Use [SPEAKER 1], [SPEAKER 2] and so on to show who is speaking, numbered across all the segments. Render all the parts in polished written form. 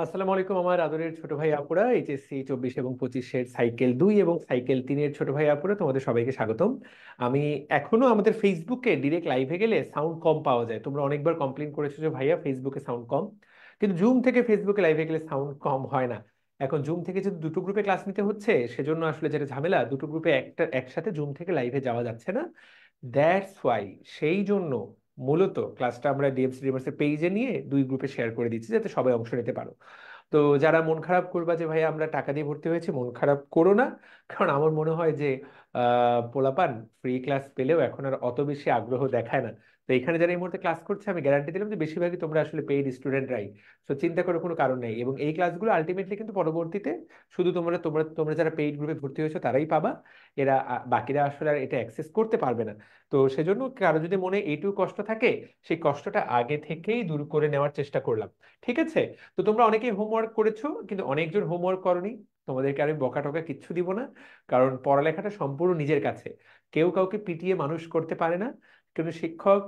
[SPEAKER 1] আসসালামু আলাইকুম আমার আদরের ছোট ভাই আপুরা, এইচএসসি 24 এবং 25-এর সাইকেল 2 এবং সাইকেল 3-এর ছোট ভাই আপুরা, তোমাদের সবাইকে স্বাগতম। আমি এখনো আমাদের ফেসবুকে ডিরেক্ট লাইভে গেলে সাউন্ড কম পাওয়া যায়। তোমরা অনেকবার কমপ্লেন করেছো যে ভাইয়া ফেসবুকে সাউন্ড কম, কিন্তু জুম থেকে ফেসবুকে লাইভে গেলে সাউন্ড কম হয় না। এখন জুম থেকে যদি দুটো গ্রুপে ক্লাস নিতে হচ্ছে, সেজন্য আসলে যেটা ঝামেলা, দুটো গ্রুপে একসাথে জুম থেকে লাইভে যাওয়া যাচ্ছে না। দ্যাটস ওয়াই, সেই জন্য মূলত ক্লাসটা আমরা ডিএমসি ডিভার্সের পেজে নিয়ে দুই গ্রুপে শেয়ার করে দিচ্ছি যাতে সবাই অংশ নিতে পারো। তো যারা মন খারাপ করবা যে ভাই আমরা টাকা দিয়ে ভর্তি হয়েছে, মন খারাপ করো না। কারণ আমার মনে হয় যে পোলাপান ফ্রি ক্লাস পেলেও এখন আর অত বেশি আগ্রহ দেখায় না। তো এখানে যারা এই মুহূর্তে ক্লাস করছে, আমি গ্যারান্টি দিলাম যে বেশিরভাগই তোমরা আসলে পেইড স্টুডেন্টরাই। তো চিন্তা করার কোনো কারণ নেই, এবং এই ক্লাসগুলো আলটিমেটলি কিন্তু পরবর্তীতে শুধু তোমরা তোমরা তোমরা যারা পেইড গ্রুপে ভর্তি হয়েছো তারাই পাবা। এরা বাকিরা আসলে আর এটা অ্যাক্সেস করতে পারবে না। তো সেজন্য কারো যদি মনে এইটুকু কষ্ট থাকে, সেই কষ্টটা আগে থেকেই দূর করে নেওয়ার চেষ্টা করলাম। ঠিক আছে? তো তোমরা অনেকেই হোমওয়ার্ক করেছো, কিন্তু অনেকজন হোমওয়ার্ক করনি। তোমাদেরকে আমি বকা টকা কিচ্ছু দিব না, কারণ পড়ালেখাটা সম্পূর্ণ নিজের কাছে। কেউ কাউকে পিটিয়ে মানুষ করতে পারে না। কিন্তু শিক্ষক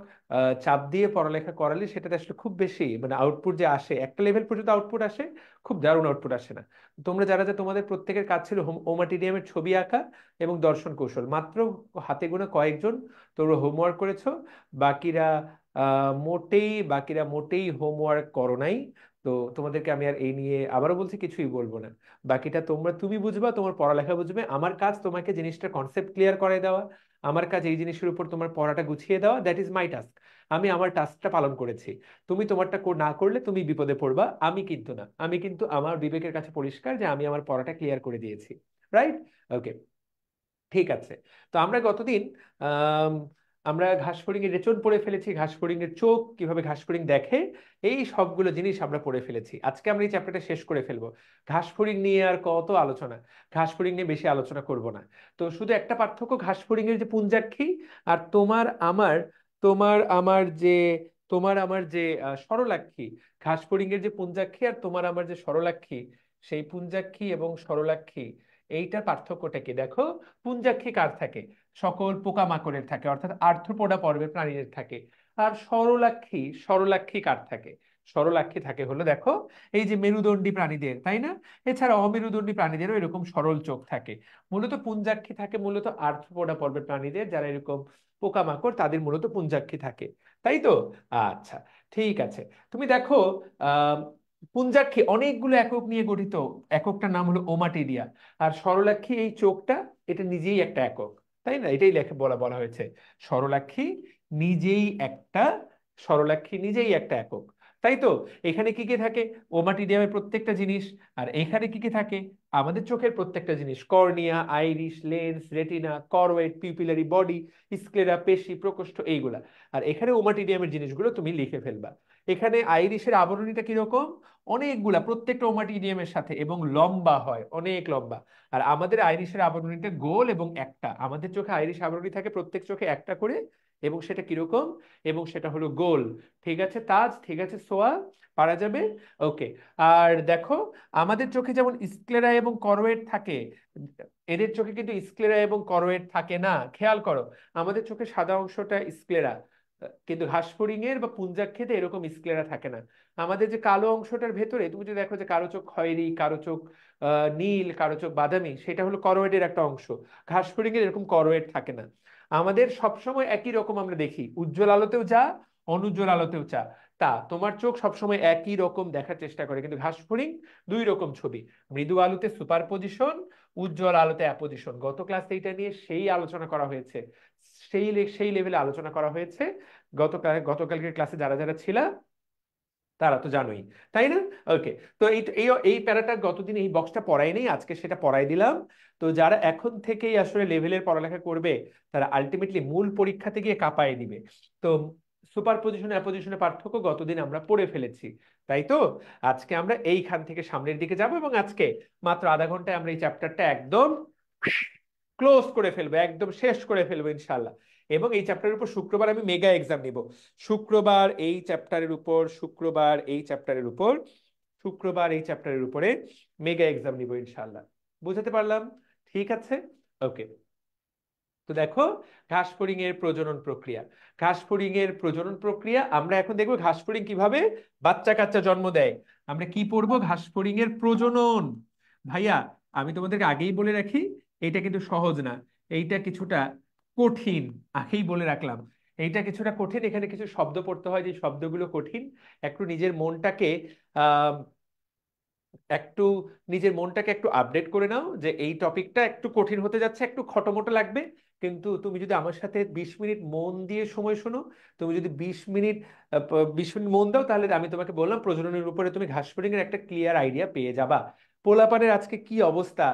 [SPEAKER 1] চাপ দিয়ে পড়ালেখা করালে সেটাতে আসলে খুব বেশি মানে আউটপুট যে আসে, একটা লেভেল পর্যন্ত আউটপুট আসে, খুব দারুণ আউটপুট আসে না। তোমরা যারা যে তোমাদের প্রত্যেকের কাজ ছিল ওমাটিডিয়ামের ছবি আঁকা এবং দর্শন কৌশল, মাত্র হাতে গোনা কয়েকজন তোমরা হোমওয়ার্ক করেছো। বাকিরা মোটেই হোমওয়ার্ক করো নাই। তো তোমাদেরকে আমি আর এই নিয়ে আবারও বলছি, কিছুই বলবো না। বাকিটা তুমি বুঝবা, তোমার পড়ালেখা বুঝবে। আমার কাজ তোমাকে জিনিসটা কনসেপ্ট ক্লিয়ার করে দেওয়া। আমার কাজ এই জিনিসের উপর তোমার পড়াটা গুছিয়ে দেওয়া, দ্যাট ইজ মাই টাস্ক। আমি আমার টাস্কটা পালন করেছি। তুমি তোমারটা না করলে তুমি বিপদে পড়বা, আমি কিন্তু না। আমি কিন্তু আমার বিবেকের কাছে পরিষ্কার যে আমি আমার পড়াটা ক্লিয়ার করে দিয়েছি। রাইট? ওকে, ঠিক আছে। তো আমরা গতদিন আম, আমরা ঘাসফড়িং এর রেচন পড়ে ফেলেছি, ঘাসফড়িং এর চোখ কিভাবে ঘাসফড়িং দেখে, এই সবগুলো জিনিস আমরা পড়ে ফেলেছি। আজকে আমরা এই চ্যাপ্টারটা শেষ করে ফেলবো। ঘাসফড়িং নিয়ে আর কত আলোচনা, ঘাসফড়িং নিয়ে বেশি আলোচনা করব না। তো শুধু একটা পার্থক্য, ঘাসফড়িং এর যে পুঞ্জাক্ষী আর তোমার আমার যে সরলাক্ষী। ঘাসফড়িং এর যে পুঞ্জাক্ষী আর তোমার আমার যে সরলাক্ষী, সেই পুঞ্জাক্ষী এবং সরলাক্ষী, এইটার পার্থক্যটা কি দেখো। পুঞ্জাক্ষী কার থাকে? সকল পোকামাকড়ের থাকে, অর্থাৎ আর্থ্রোপোডা পর্বের প্রাণীদের থাকে। আর সরলাক্ষী কার থাকে? সরলাক্ষী থাকে হলো দেখো, এই যে মেরুদণ্ডী প্রাণীদের, তাই না? এছাড়া অমেরুদণ্ডী প্রাণীদেরও এরকম সরল চোখ থাকে। মূলত পুঞ্জাক্ষী থাকে মূলত আর্থ্রোপোডা পর্বের প্রাণীদের, যারা এরকম পোকামাকড়, তাদের মূলত পুঞ্জাক্ষী থাকে। তাই তো? আচ্ছা, ঠিক আছে। তুমি দেখো, আহ পুঞ্জাক্ষী অনেকগুলো একক নিয়ে গঠিত। এককটার নাম হলো ওমাটিডিয়া। আর সরলাক্ষী এই চোখটা, এটা নিজেই একটা একক। তাই না? এটাই লেখা বলা বলা হয়েছে। সরলাক্ষী নিজেই একটা সরলাক্ষী নিজেই একটা একক। তাই তো? এখানে কি কি থাকে? ওমাটিডিয়ামের প্রত্যেকটা জিনিস। আর এখানে কি কি থাকে? আমাদের চোখের প্রত্যেকটা জিনিস: কর্নিয়া, আইরিশ, লেন্স, রেটিনা, করওয়েট, পিউপিলারি বডি, স্ক্লেরা, পেশি, প্রকোষ্ঠ, এইগুলা। আর এখানে ওমাটিডিয়ামের জিনিসগুলো তুমি লিখে ফেলবা। এখানে আইরিশের আবরণীটা কিরকম? অনেকগুলা, প্রত্যেকটা ওমাটিডিয়ামের সাথে, এবং লম্বা হয়, অনেক লম্বা। আর আমাদের আইরিশের আবরণীটা গোল এবং একটা। আমাদের চোখে আইরিশ আবরণী থাকে প্রত্যেক চোখে একটা করে, এবং সেটা কিরকম? এবং সেটা হলো গোল। ঠিক আছে তাজ, ঠিক আছে সোয়া, পারা যাবে। ওকে। আর দেখো, আমাদের চোখে যেমন স্ক্লেরা এবং করোয়েড থাকে, এদের চোখে কিন্তু স্ক্লেরা এবং করোয়েড থাকে না। খেয়াল করো, আমাদের চোখে সাদা অংশটা স্ক্লেরা, কিন্তু ঘাসফড়িং এর বা পুঞ্জাক্ষেতে এরকম স্ক্লেরা থাকে না। আমাদের যে কালো অংশটার ভেতরে তুমি যদি দেখো যে কারো চোখ খয়েরি, কারো চোখ নীল, কারো চোখ বাদামি, সেটা হলো করোয়েডের একটা অংশ। ঘাসফড়িং এর এরকম করোয়েড থাকে না। আমাদের সবসময় একই রকম আমরা দেখি, উজ্জ্বল আলোতেও যা, অনুজ্জ্বল আলোতেও যা। তোমার চোখ সবসময় একই রকম দেখার চেষ্টা করে, কিন্তু ঘাসফড়িং দুই রকম ছবি। মৃদু আলোতে সুপার পজিশন, উজ্জ্বল আলোতে অ্যাপোজিশন। গত ক্লাসে এটা নিয়ে সেই আলোচনা করা হয়েছে, সেই লেভেলে আলোচনা করা হয়েছে। গতকালকের ক্লাসে যারা যারা ছিল তারা তো জানোই, তাই না? ওকে। তো এই এই এই প্যারাটা গতদিন এই বক্সটা পড়াই নেই, আজকে সেটা পড়াই দিলাম। তো যারা এখন থেকেই আসলে লেভেলের পড়ালেখা করবে, তারা আলটিমেটলি মূল পরীক্ষাতে গিয়ে কাঁপায় দিবে। তো সুপার পজিশন অ্যাপোজিশনের পার্থক্য গতদিন আমরা পড়ে ফেলেছি, তাই তো? আজকে আমরা এইখান থেকে সামনের দিকে যাব, এবং আজকে মাত্র আধা ঘন্টায় আমরা এই চ্যাপ্টারটা একদম ক্লোজ করে ফেলবো, একদম শেষ করে ফেলবো ইনশাল্লাহ। এবং এই চ্যাপ্টারের উপর শুক্রবার আমি মেগা এক্সাম নিব। শুক্রবার এই চ্যাপ্টারের উপরে মেগা এক্সাম নিব ইনশাল্লাহ। বুঝাতে পারলাম? ঠিক আছে। ওকে। তো দেখো, ঘাসফড়িং এর প্রজনন প্রক্রিয়া, ঘাসফড়িং এর প্রজনন প্রক্রিয়া আমরা এখন দেখবো ঘাসফড়িং কিভাবে বাচ্চা কাচ্চা জন্ম দেয়। আমরা কি পড়বো? ঘাসফড়িং এর প্রজনন। ভাইয়া, আমি তোমাদেরকে আগেই বলে রাখি, এইটা কিন্তু সহজ না, এইটা কিছুটা কঠিন, আগেই বলে রাখলাম। এইটা কিছুটা কঠিন, এখানে কিছু শব্দ পড়তে হয়, যে শব্দগুলো কঠিন। একটু নিজের মনটাকে আহ একটু নিজের মনটাকে একটু আপডেট করে নাও, যে এই টপিকটা একটু কঠিন হতে যাচ্ছে, একটু খটোমটো লাগবে। কিন্তু তুমি যদি আমার সাথে 20 মিনিট মন দিয়ে সময় শোনো, তুমি যদি 20 মিনিট 20 মিনিট মন দাও, তাহলে আমি তোমাকে বললাম প্রজননের উপরে তুমি ঘাসফড়িং এর একটা ক্লিয়ার আইডিয়া পেয়ে যাবা। পোলাপানের আজকে কি অবস্থা,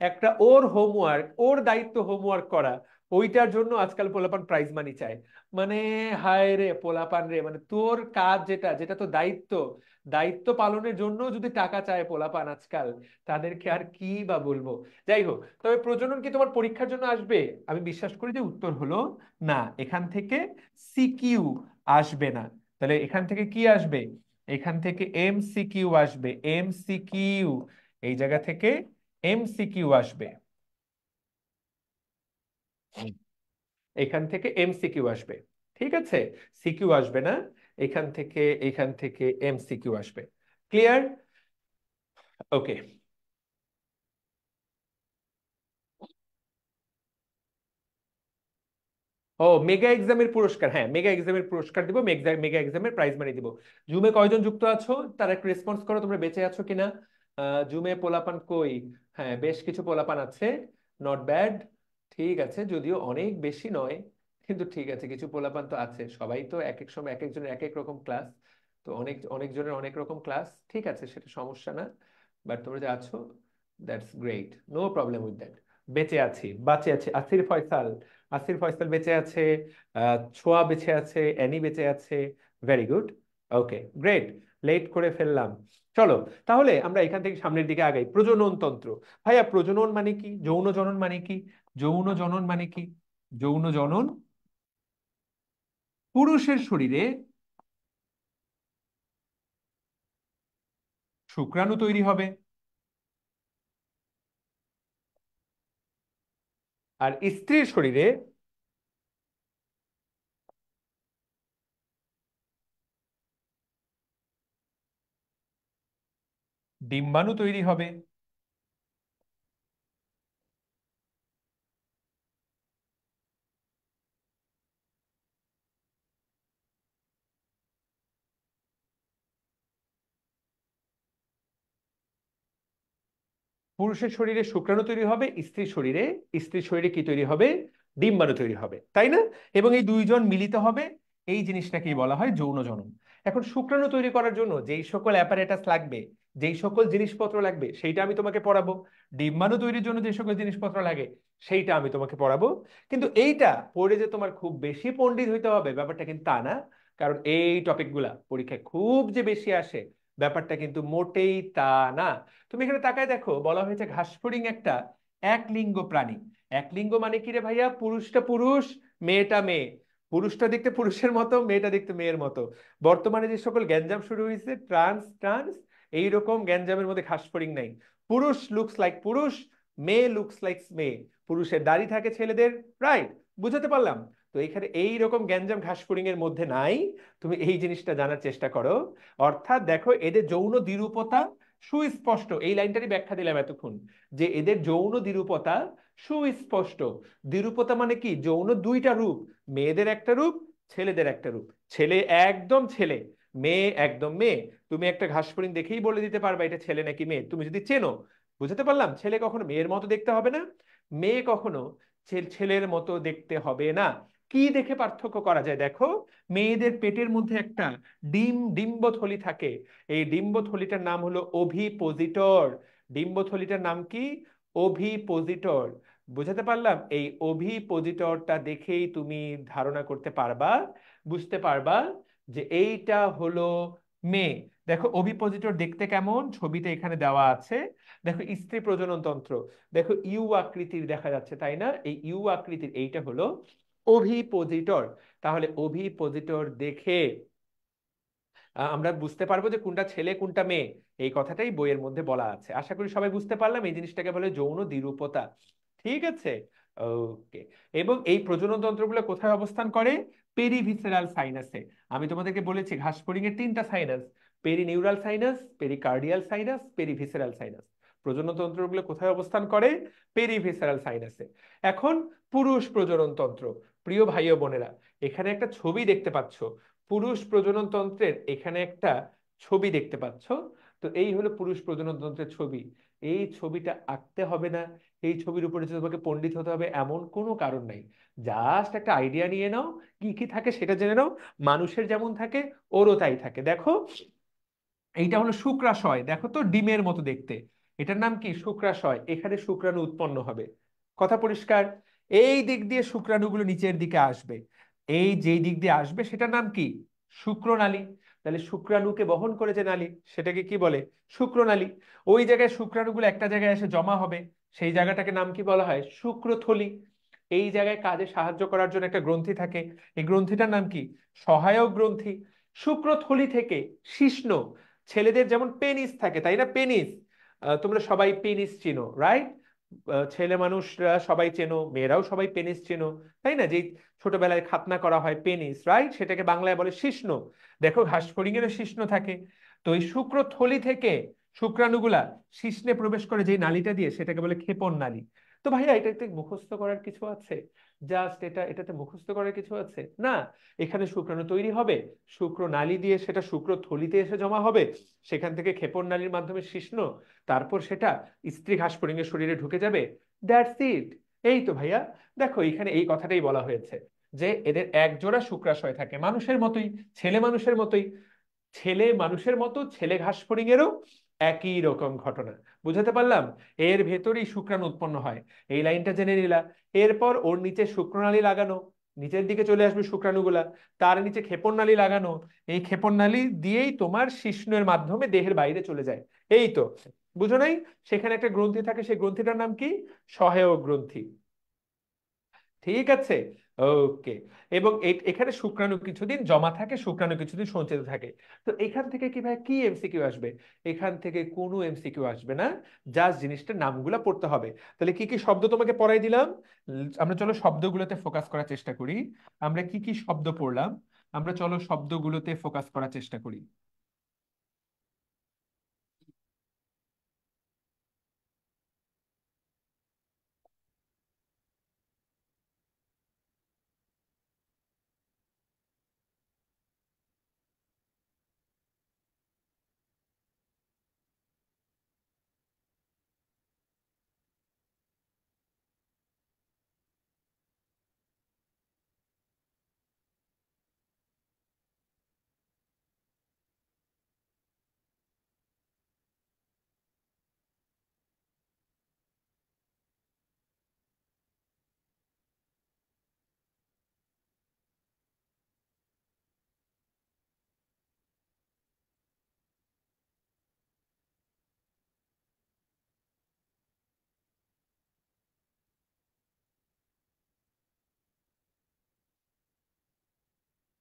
[SPEAKER 1] একটা ওর হোমওয়ার্ক, ওর দায়িত্ব হোমওয়ার্ক করা, ওইটার জন্য আজকাল পোলাপান প্রাইজ মানি চায়। মানে হায় রে পোলাপান রে, মানে তোর কাজ যেটা, যেটা তো দায়িত্ব, দায়িত্ব পালনের জন্য যদি টাকা চায় পোলাপান আজকাল, তাদেরকে আর কি বা বলবো। যাই হোক, তবে প্রজনন কি তোমার পরীক্ষার জন্য আসবে? আমি বিশ্বাস করি যে উত্তর হলো না, এখান থেকে সিকিউ আসবে না। তাহলে এখান থেকে কি আসবে? এখান থেকে এমসিকিউ আসবে, এমসিকিউ, এই জায়গা থেকে এমসিকিউ আসবে, এখান থেকে এমসিকিউ আসবে। ঠিক আছে, সিকিউ আসবে না, এখান থেকে এমসিকিউ আসবে। ক্লিয়ার? ওকে। ও, মেগা এক্সামের পুরস্কার, হ্যাঁ মেগা এক্সামের পুরস্কার দিব, মেগা মেগা এক্সামের প্রাইজ মানি দিব। জুমে কয়জন যুক্ত আছো তারা একটু রেসপন্স করো, তোমরা বেঁচে আছো কিনা। জুমে পোলাপান কই? হ্যাঁ, বেশ কিছু পোলাপান আছে, নট ব্যাড। ঠিক আছে, যদিও অনেক বেশি নয়, কিন্তু ঠিক আছে, কিছু পোলাপান তো আছে। সবাই তো এক এক সময় এক একজনের এক এক রকম ক্লাস, তো অনেক অনেকজনের অনেক রকম ক্লাস, ঠিক আছে, সেটা সমস্যা না। বাট তোমরা যে আছো, that's great, no problem with that. বেঁচে আছি, বাঁচে আছি, আসির ফয়সাল, আসির ফয়সাল বেঁচে আছে, ছোয়া বেঁচে আছে, অ্যানি বেঁচে আছে। Very good. Okay, great. Late করে ফেললাম। চলো, তাহলে আমরা এখান থেকে সামনের দিকে আগাই। প্রজনন তন্ত্র। ভাইয়া, প্রজনন মানে কি? যৌন জনন মানে কি? যৌন জনন মানে কি? যৌন জনন, পুরুষের শরীরে শুক্রাণু তৈরি হবে, আর স্ত্রীর শরীরে ডিম্বাণু তৈরি হবে। পুরুষের শরীরে শুক্রাণু তৈরি হবে, স্ত্রীর শরীরে কি তৈরি হবে? ডিম্বাণু তৈরি হবে, তাই না? এবং এই দুইজন মিলিত হবে, এই জিনিসটাকেই বলা হয় যৌন জনন। এখন শুক্রাণু তৈরি করার জন্য যেই সকল অ্যাপারেটাস লাগবে, যেই সকল জিনিসপত্র লাগবে, সেইটা আমি তোমাকে পড়াবো। ডিম্বাণু তৈরির জন্য যে সকল জিনিসপত্র লাগে, সেইটা আমি তোমাকে পড়াবো। কিন্তু এইটা পড়ে যে তোমার খুব বেশি পণ্ডিত হইতে হবে, ব্যাপারটা কিন্তু তা না। কারণ এই টপিকগুলা পরীক্ষায় খুব যে বেশি আসে, ব্যাপারটা কিন্তু মোটেই তা না। তুমি এখানে তাকায় দেখো, বলা হয়েছে ঘাসফড়িং একটা এক লিঙ্গ প্রাণী। এক লিঙ্গ মানে কি রে ভাইয়া? পুরুষটা পুরুষ, মেয়েটা মেয়ে। পুরুষটা দেখতে পুরুষের মতো, মেয়েটা দেখতে মেয়ের মতো। বর্তমানে যে সকল গ্যাঞ্জাম শুরু হয়েছে, ট্রান্স ট্রান্স, এইরকম গ্যাঞ্জামের মধ্যে ঘাসফড়িং নাই। পুরুষ লুকস লাইক পুরুষ, মেয়ে লুকস লাইক মেয়ে। পুরুষের দাড়ি থাকে ছেলেদের, রাইট? বুঝাতে পারলাম? তো এখানে এইরকম গ্যাঞ্জাম ঘাসফড়িং এর মধ্যে নাই। তুমি এই জিনিসটা জানার চেষ্টা করো। অর্থাৎ দেখো, এদের যৌন দ্বিরূপতা সুস্পষ্ট, এই লাইনটারই ব্যাখ্যা দিলাম এতক্ষণ, যে এদের যৌন দ্বিরূপতা সুস্পষ্ট। দ্বিরূপতা মানে কি? যৌন দুইটা রূপ, মেয়েদের একটা রূপ, ছেলেদের একটা রূপ। ছেলে একদম ছেলে, মেয়ে একদম মেয়ে। তুমি একটা ঘাসফড়িং দেখেই বলে দিতে পারবা এটা ছেলে নাকি মেয়ে, তুমি যদি চেনো। বুঝতে পারলাম? ছেলে কখনো মেয়ের মতো দেখতে হবে না, মেয়ে কখনো ছেলের মতো দেখতে হবে না। কি দেখে পার্থক্য করা যায় দেখো, মেয়েদের পেটের মধ্যে একটা ডিম্বথলি থাকে। এই ডিম্বথলিটার নাম হলো ওভিপোজিটর। ডিম্বথলিটার নাম কি? ওভিপোজিটর। বুঝাতে পারলাম? এই ওভিপোজিটরটা দেখেই তুমি ধারণা করতে পারবা, বুঝতে পারবা যে এইটা হলো মেয়ে। দেখো ওভিপোজিটর দেখতে কেমন, ছবিতে এখানে দেওয়া আছে। দেখো স্ত্রী প্রজনন তন্ত্র, দেখো ইউ আকৃতির দেখা যাচ্ছে, তাই না? এই ইউ আকৃতির এইটা হলো ওভিপোজিটর। তাহলে ওভিপোজিটর দেখে আমরা বুঝতে পারবো যে কোনটা ছেলে কোনটা মেয়ে। এই কথাটাই বইয়ের মধ্যে বলা আছে। আশা করি সবাই বুঝতে পারলাম, এই জিনিসটাকে বলে যৌন দ্বিরূপতা। ঠিক আছে, ওকে। এবং এই প্রজনন তন্ত্রগুলো কোথায় অবস্থান করে? পেরিভিসেরাল সাইনাসে। আমি তোমাদেরকে বলেছি ঘাসফড়িং এর তিনটা sinus: perineural sinus, pericardial sinus, perivisceral sinus. প্রজনন তন্ত্রগুলো কোথায় অবস্থান করে? পেরিভিসেরাল সাইনাসে। এখন পুরুষ প্রজনন তন্ত্র। প্রিয় ভাই ও বোনেরা, এখানে একটা ছবি দেখতে পাচ্ছ। পুরুষ প্রজনন তন্ত্রের এখানে একটা ছবি দেখতে পাচ্ছ। তো এই হলো পুরুষ প্রজনন তন্ত্রের ছবি। এই ছবিটা আঁকতে হবে না, এই ছবির উপরে যে তোমাকে পণ্ডিত হতে হবে এমন কোনো কারণ নাই। জাস্ট একটা আইডিয়া নিয়ে নাও, কি কি থাকে সেটা জেনে নাও। মানুষের যেমন থাকে ওরও তাই থাকে। দেখো, এইটা হলো শুক্রাশয়, দেখো তো ডিমের মতো দেখতে। এটার নাম কি? শুক্রাশয়। এখানে শুক্রাণু উৎপন্ন হবে। কথা পরিষ্কার? এই দিক দিয়ে শুক্রাণুগুলো নিচের দিকে আসবে। এই যেই দিক দিয়ে আসবে সেটার নাম কি? শুক্রনালী। তাহলে শুক্রাণুকে বহন করে যে নালী, সেটাকে কি বলে? শুক্রনালী। ওই জায়গায় শুক্রাণুগুলো একটা জায়গায় এসে জমা হবে, সেই জায়গাটাকে নাম কি বলা হয়? শুক্রথলি। এই জায়গায় কাজে সাহায্য করার জন্য একটা গ্রন্থি থাকে, এই গ্রন্থিটার নাম কি? সহায়ক গ্রন্থি। শুক্রথলি থেকে শিশ্ন, ছেলেদের যেমন পেনিস থাকে তাই না? পেনিস, তোমরা সবাই পেনিস চিনো, রাইট? ছেলে মানুষরা সবাই চেনো, মেয়েরাও সবাই পেনিস চেনো, তাই না? যে ছোটবেলায় খাতনা করা হয় পেনিস, রাইট? সেটাকে বাংলায় বলে শিশ্ন। দেখো ঘাসফড়িংয়েরও শিশ্ন থাকে। তো এই শুক্রথলি থেকে শুক্রাণুগুলা শিশ্নে প্রবেশ করে যে নালীটা দিয়ে, সেটাকে বলে ক্ষেপণ নালী। তো ভাইয়া এটাতে মুখস্থ করার কিছু আছে? জাস্ট এটাতে মুখস্থ করার কিছু আছে না। এখানে শুক্রাণু তৈরি হবে, শুক্রনালী দিয়ে সেটা শুক্রথলিতে এসে জমা হবে, সেখান থেকে ক্ষেপণ নালীর মাধ্যমে শিশ্ন, তারপর সেটা স্ত্রী ঘাসফড়িংয়ের শরীরে ঢুকে যাবে। That's it. এই তো ভাইয়া, দেখো এখানে এই কথাটাই বলা হয়েছে যে এদের এক জোড়া শুক্রাশয় থাকে, মানুষের মতোই, ছেলে মানুষের মতোই। ছেলে মানুষের মতো ছেলে ঘাসফড়িংয়েরও একই রকম ঘটনা। বুঝাতে পারলাম? এর ভেতরেই শুক্রাণু উৎপন্ন হয়। এই লাইনটা জেনে নিলা। এরপর ওর নিচে শুক্রনালী লাগানো, নিচের দিকে চলে আসবে শুক্রাণুগুলা, তার নিচে ক্ষেপণনালী লাগানো। এই ক্ষেপণনালী দিয়েই তোমার শিশ্নের মাধ্যমে দেহের বাইরে চলে যায়। এই তো, বুঝো নাই? সেখানে একটা গ্রন্থি থাকে, সেই গ্রন্থিটার নাম কি? সহায়ক গ্রন্থি। ঠিক আছে, ওকে। এবং এখানে শুক্রাণু কিছুদিন জমা থাকে, শুক্রাণু কিছুদিন সঞ্চিত থাকে। তো এখান থেকে কি ভাই কি এমসিকিউ আসবে? এখান থেকে কোনো এমসিকিউ আসবে না, জাস্ট জিনিসটার নামগুলো পড়তে হবে। তাহলে কি কি শব্দ তোমাকে পড়াই দিলাম? আমরা চলো শব্দগুলোতে ফোকাস করার চেষ্টা করি। আমরা কি কি শব্দ পড়লাম? আমরা চলো শব্দগুলোতে ফোকাস করার চেষ্টা করি।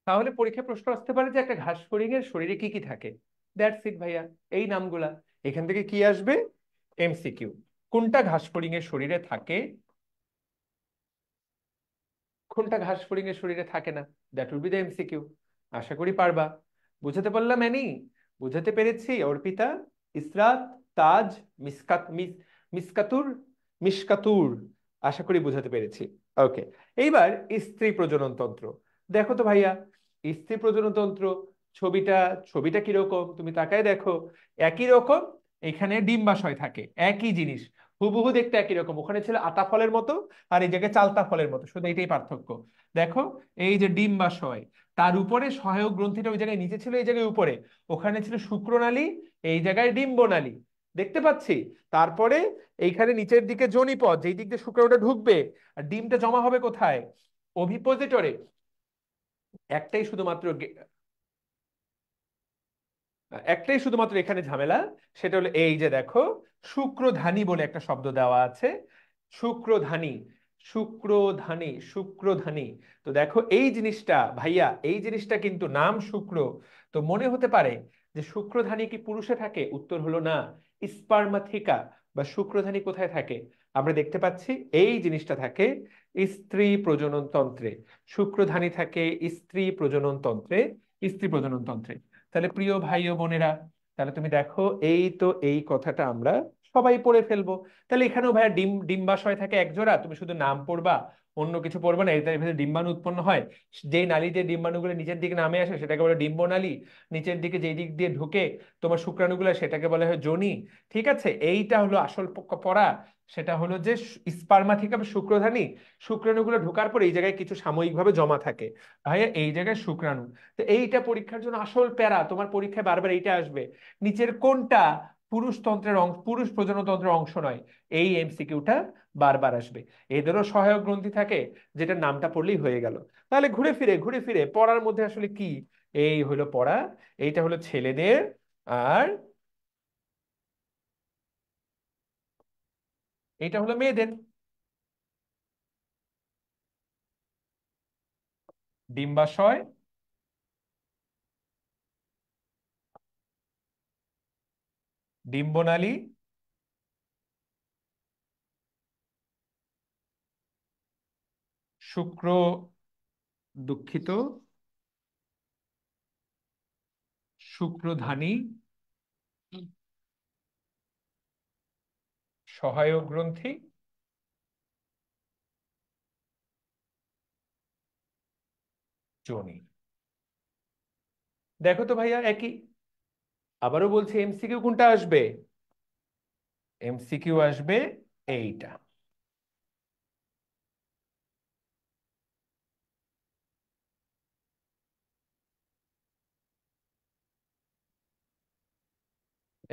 [SPEAKER 1] তাহলে পরীক্ষায় প্রশ্ন আসতে পারে যে একটা ঘাসফড়িং এর শরীরে কি কি থাকে। দ্যাটস ইট ভাইয়া, এই নামগুলা। এখান থেকে কি আসবে? এমসিকিউ। কোনটা ঘাসফড়িং এর শরীরে থাকে, কোনটা ঘাসফড়িং এর শরীরে থাকে না। That will be the MCQ. আশা করি পারবা। বুঝাতে পারলাম অ্যানি? বুঝাতে পেরেছি অর্পিতা, ইসরাত, তাজ, মিসকাত মিসকাতুর, মিসকাতুর? আশা করি বুঝাতে পেরেছি। ওকে। এইবার স্ত্রী প্রজনন তন্ত্র। দেখো তো ভাইয়া, স্ত্রী প্রজনন তন্ত্র ছবিটা, ছবিটা কিরকম তুমি তাকায় দেখো। একই রকম, এখানে ডিম্বাশয় থাকে, একই জিনিস, হুবহু দেখতে একই রকম। ওখানে ছিল আতা ফলের মতো, আর এই জায়গায় চালতা ফলের মতো, শুধু এটাই পার্থক্য। দেখো, এই যে ডিম্বাশয়, তার উপরে সহায়ক গ্রন্থিটা ওই জায়গায় নিচে ছিল, এই জায়গায় উপরে। ওখানে ছিল শুক্রনালী, এই জায়গায় ডিম্বনালী। দেখতে পাচ্ছি? তারপরে এইখানে নিচের দিকে যোনিপথ, যেই দিক দিয়ে শুক্রাণুটা ঢুকবে। আর ডিমটা জমা হবে কোথায়? ওভিপোজিটরে। একটাই শুধুমাত্র একটাই শুধুমাত্র এখানে ঝামেলা, সেটা হলো এই যে দেখো, শুক্রধানী বলে একটা শব্দ দেওয়া আছে। শুক্রধানী, শুক্রধানী, শুক্রধানী। তো দেখো এই জিনিসটা ভাইয়া, এই জিনিসটা কিন্তু নাম শুক্র। তো মনে হতে পারে যে শুক্রধানী কি পুরুষে থাকে? উত্তর হলো না। স্পার্মাথিকা বা শুক্রধানী কোথায় থাকে? আমরা দেখতে পাচ্ছি এই জিনিসটা থাকে স্ত্রী প্রজনন তন্ত্রে, শুক্রধানী থাকে স্ত্রী প্রজনন তন্ত্রে, স্ত্রী প্রজনন তন্ত্রে। তাহলে প্রিয় ভাই ও বোনেরা, তাহলে তুমি দেখো এই তো এই কথাটা আমরা সবাই পড়ে ফেলবো। তাহলে এখানেও ভাইয়া ডিম্বাশয় থাকে এক জোড়া, তুমি শুধু নাম পড়বা, অন্য কিছু পড়বে না। এর ভিতরে ডিম্বাণু উৎপন্ন হয়, যেই নালী দিয়ে ডিম্বাণুগুলো নিচের দিকে নামে আসে সেটাকে বলে ডিম্বনালী। নিচের দিকে যেই দিক দিয়ে ঢুকে তোমার শুক্রাণুগুলো সেটাকে বলা হয় যোনি। ঠিক আছে, এইটা হলো আসল পড়া। সেটা হলো যে স্পার্মা থেকে শুক্রধানী, শুক্রাণুগুলো ঢোকার পর এই জায়গায় কিছু সাময়িকভাবে জমা থাকে, ভাইয়া এই জায়গায় শুক্রাণু। তো এইটা পরীক্ষার জন্য আসল প্যারা, তোমার পরীক্ষায় বারবার এইটা আসবে, নিচের কোনটা পুরুষতন্ত্রের অংশ, পুরুষ প্রজননতন্ত্রের অংশ নয়। এই এমসিকিউটা বারবার আসবে। এদেরও সহায়ক গ্রন্থি থাকে, যেটার নামটা পড়লেই হয়ে গেল। তাহলে ঘুরে ফিরে পড়ার মধ্যে আসলে কি, এই হলো পড়া, এইটা হলো ছেলেদের, আর এইটা হলো মেয়েদের। ডিম্বাশয়, ডিম্বনালী, শুক্র, দুঃখিত, শুক্রধানী, সহায়ক গ্রন্থি, যোনি। দেখো তো ভাইয়া একই। আবারও বলছি, এমসিকিউ কোনটা আসবে? এমসিকিউ আসবে এইটা।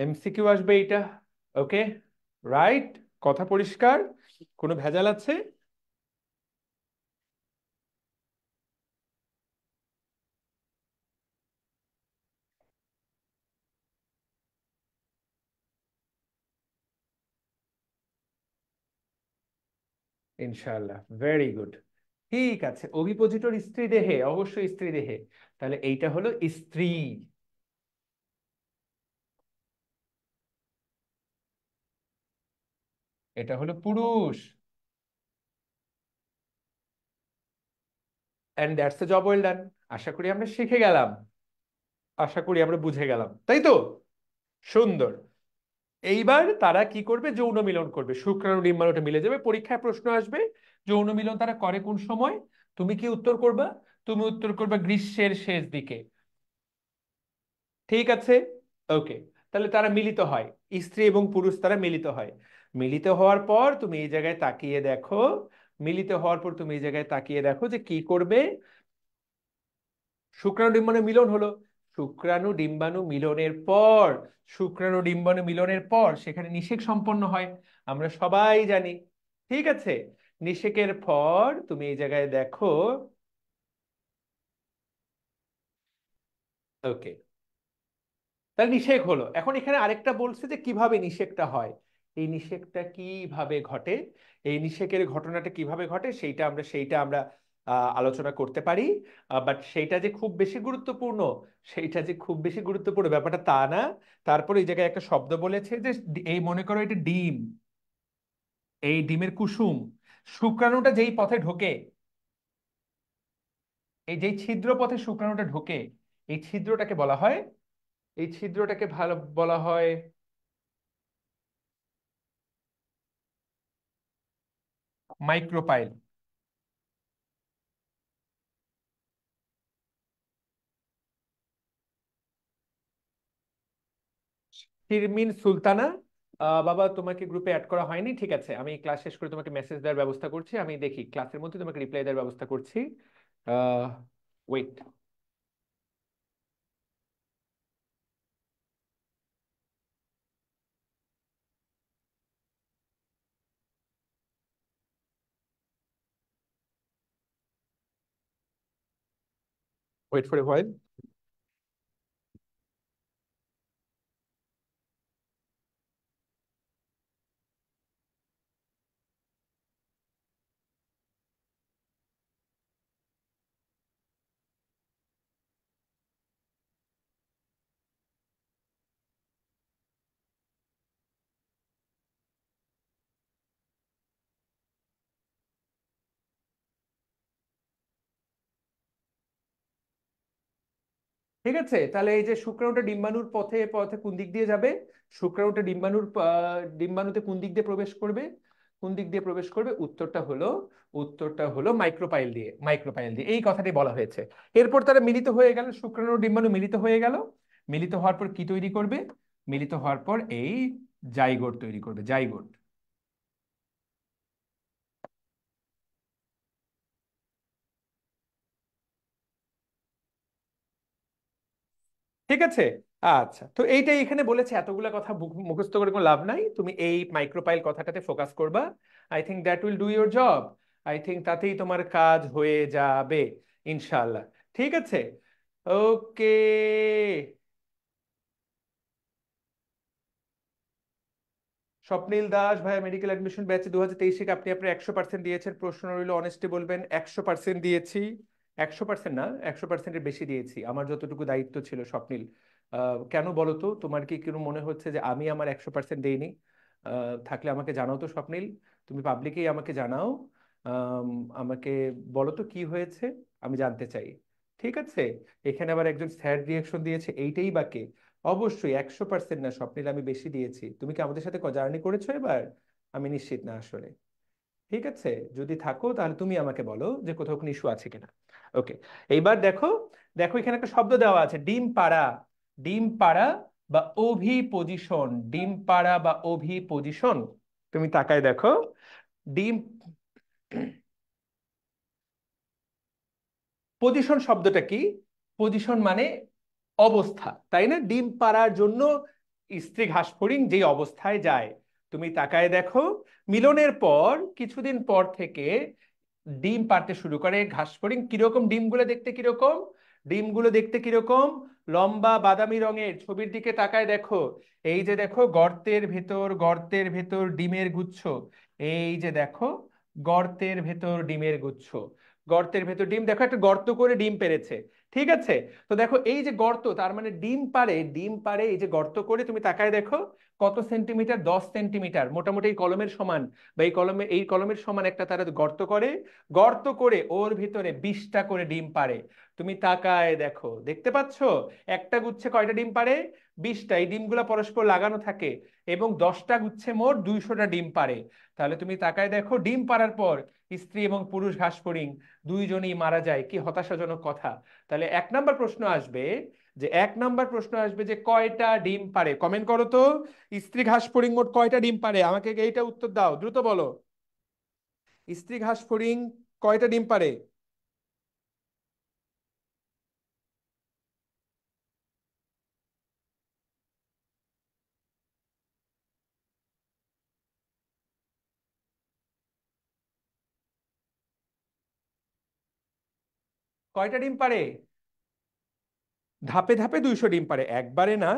[SPEAKER 1] এমসিকিউ আসবে এইটা। ওকে, রাইট, কথা পরিষ্কার, কোনো ভেজাল আছে? ইনশাআল্লাহ, ভেরি গুড। ঠিক আছে, অভিপোজিটর স্ত্রী দেহে, অবশ্যই স্ত্রী দেহে। তাহলে এইটা হলো স্ত্রী, এটা হলো পুরুষ। And that's a job well done. আশা করি আমরা শিখে গেলাম, আশা করি আমরা বুঝে গেলাম, তাই তো? সুন্দর। এইবার তারা কি করবে? যৌন মিলন করবে, শুক্রাণু ডিম্বাণুটা মিলে যাবে। পরীক্ষায় প্রশ্ন আসবে, যৌন মিলন তারা করে কোন সময়? তুমি কি উত্তর করবা? তুমি উত্তর করবা গ্রীষ্মের শেষ দিকে। ঠিক আছে, ওকে। তাহলে তারা মিলিত হয়, স্ত্রী এবং পুরুষ তারা মিলিত হয়। মিলিত হওয়ার পর তুমি এই জায়গায় তাকিয়ে দেখো, মিলিত হওয়ার পর তুমি এই জায়গায় তাকিয়ে দেখো যে কি করবে। শুক্রাণু ডিম্বাণু মিলন হলো, শুক্রাণু ডিম্বাণু মিলনের পর, শুক্রাণু ডিম্বাণু মিলনের পর সেখানে নিষেক সম্পন্ন হয়, আমরা সবাই জানি। ঠিক আছে, নিষেকের পর তুমি এই জায়গায় দেখো, ওকে, তাহলে নিষেক হলো। এখন এখানে আরেকটা বলছে যে কিভাবে নিষেকটা হয়, এই নিষেকটা কিভাবে ঘটে, এই নিষেকের ঘটনাটা কিভাবে ঘটে সেইটা আমরা আলোচনা করতে পারি। বাট সেইটা যে খুব বেশি গুরুত্বপূর্ণ, সেইটা যে খুব বেশি গুরুত্বপূর্ণ ব্যাপারটা তা না। তারপরে এই জায়গায় একটা শব্দ বলেছে যে এই মনে করো এটা ডিম, এই ডিমের কুসুম, শুক্রাণুটা যেই পথে ঢোকে, এই যেই ছিদ্র পথে শুক্রাণুটা ঢোকে, এই ছিদ্রটাকে বলা হয়, এই ছিদ্রটাকে ভালো বলা হয় মাইক্রোপাইল। শিরমিন সুলতানা, বাবা তোমাকে গ্রুপে অ্যাড করা হয়নি, ঠিক আছে, আমি ক্লাস শেষ করে তোমাকে মেসেজ দেওয়ার ব্যবস্থা করছি, আমি দেখি ক্লাসের মধ্যে তোমাকে রিপ্লাই দেওয়ার ব্যবস্থা করছি। Wait. Wait for a while. ঠিক আছে, তাহলে এই যে শুক্রাণুটা ডিম্বাণুর পথে পথে কোন দিক দিয়ে যাবে? শুক্রাণুটা ডিম্বাণুতে কোন দিক দিয়ে প্রবেশ করবে? কোন দিক দিয়ে প্রবেশ করবে? উত্তরটা হলো মাইক্রোপাইল দিয়ে, মাইক্রোপাইল দিয়ে, এই কথাটি বলা হয়েছে। এরপর তারা মিলিত হয়ে গেল, শুক্রাণু ডিম্বাণু মিলিত হয়ে গেল। মিলিত হওয়ার পর কি তৈরি করবে? মিলিত হওয়ার পর এই জাইগোট তৈরি করবে, জাইগোট। ঠিক আছে। আচ্ছা, তো এইটাই এখানে বলেছে, এতগুলা কথা মুখস্থ করে কোনো লাভ নাই, তুমি এই মাইক্রোপাইল কথাটাতে ফোকাস করবা। I think that will do your job. I think তাতেই তোমার কাজ হয়ে যাবে, ইনশাল্লাহ। ঠিক আছে, ওকে। স্বপ্নীল দাস ভাইয়া, মেডিকেল অ্যাডমিশন ব্যাচে 2023 থেকে আপনি আপনার 100% দিয়েছেন, প্রশ্ন রইল অনেস্টলি বলবেন। 100% দিয়েছি। 100% না, 100%-এর বেশি দিয়েছি, আমার যতটুকু দায়িত্ব ছিল। স্বপ্নীল, কেন বলো তো, তোমার কি কোনো মনে হচ্ছে যে আমি আমার 100% দেইনি? থাকলে আমাকে জানাও তো স্বপ্নীল, তুমি পাবলিকেই আমাকে জানাও। আম, আমাকে বলো তো কি হয়েছে, আমি জানতে চাই। ঠিক আছে। এখানে আবার একজন স্যাড রিয়েকশন দিয়েছে, এইটাই বাকি। অবশ্যই 100% না স্বপ্নিল, আমি বেশি দিয়েছি। তুমি কি আমাদের সাথে জার্নি করেছো এবার? আমি নিশ্চিত না আসলে। ঠিক আছে, যদি থাকো তাহলে তুমি আমাকে বলো যে কোথাও কোনো ইস্যু আছে কিনা। ওকে, এইবার দেখো। দেখো এখানে একটা শব্দ দেওয়া আছে, ডিম পাড়া। ডিম পাড়া বা ওভি পজিশন, ডিম পাড়া বা ওভি পজিশন। তুমি তাকায় দেখো। ডিম পজিশন শব্দটা কি? পজিশন মানে অবস্থা, তাই না? ডিম পাড়ার জন্য স্ত্রী ঘাসফড়িং যে অবস্থায় যায়, তুমি তাকায় দেখো। মিলনের পর কিছুদিন পর থেকে ডিম পাড়তে শুরু করে ঘাসফড়িং। কিরকম ডিমগুলো দেখতে, কিরকম ডিমগুলো দেখতে কিরকম? লম্বা বাদামি রঙের। ছবির দিকে তাকায় দেখো। এই যে দেখো, গর্তের ভেতর, গর্তের ভেতর ডিমের গুচ্ছ। এই যে দেখো, গর্তের ভেতর ডিমের গুচ্ছ। গর্তের ভেতর ডিম, দেখো একটা গর্ত করে ডিম পেড়েছে। ঠিক আছে, তো দেখো এই যে গর্ত, তার মানে ডিম পাড়ে, ডিম পাড়ে এই যে গর্ত করে, তুমি তাকায় দেখো কত সেন্টিমিটার? 10 সেন্টিমিটার, মোটামুটি এই কলমের সমান, বা এই কলমের সমান একটা তারা গর্ত করে। গর্ত করে ওর ভিতরে 20টা করে ডিম পাড়ে। তুমি তাকায় দেখো, দেখতে পাচ্ছ একটা গুচ্ছে কয়টা ডিম পাড়ে? 20টা। এই ডিমগুলো পরস্পর লাগানো থাকে, এবং 10টা গুচ্ছে মোট 200টা ডিম পাড়ে। তাহলে তুমি তাকায় দেখো, ডিম পাড়ার পর স্ত্রী এবং পুরুষ ঘাসফড়িং দুইজনই মারা যায়, কি হতাশাজনক কথা। তাহলে 1 নাম্বার প্রশ্ন আসবে, যে 1 নাম্বার প্রশ্ন আসবে যে কয়টা ডিম পাড়ে? কমেন্ট করো তো, স্ত্রী ঘাসফড়িং মোট কয়টা ডিম পাড়ে? আমাকে এইটা উত্তর দাও, দ্রুত বলো। স্ত্রী ঘাসফড়িং কয়টা ডিম পাড়ে? কয়টা ডিম পাড়ে? ধাপে ধাপে 200 ডিম পাড়ে, একবারে না।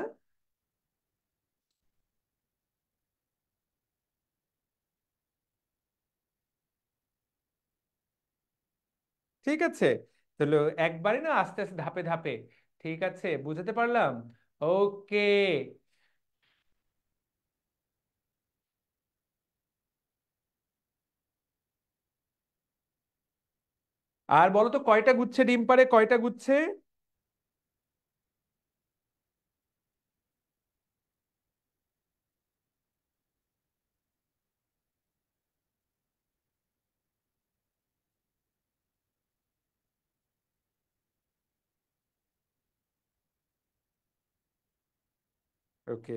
[SPEAKER 1] ঠিক আছে, তাহলে একবারে না, আস্তে আস্তে, ধাপে ধাপে। ঠিক আছে, বুঝাতে পারলাম? ওকে। আর বলো তো কয়টা গুচ্ছে ডিম পাড়ে, কয়টা গুচ্ছে? ওকে,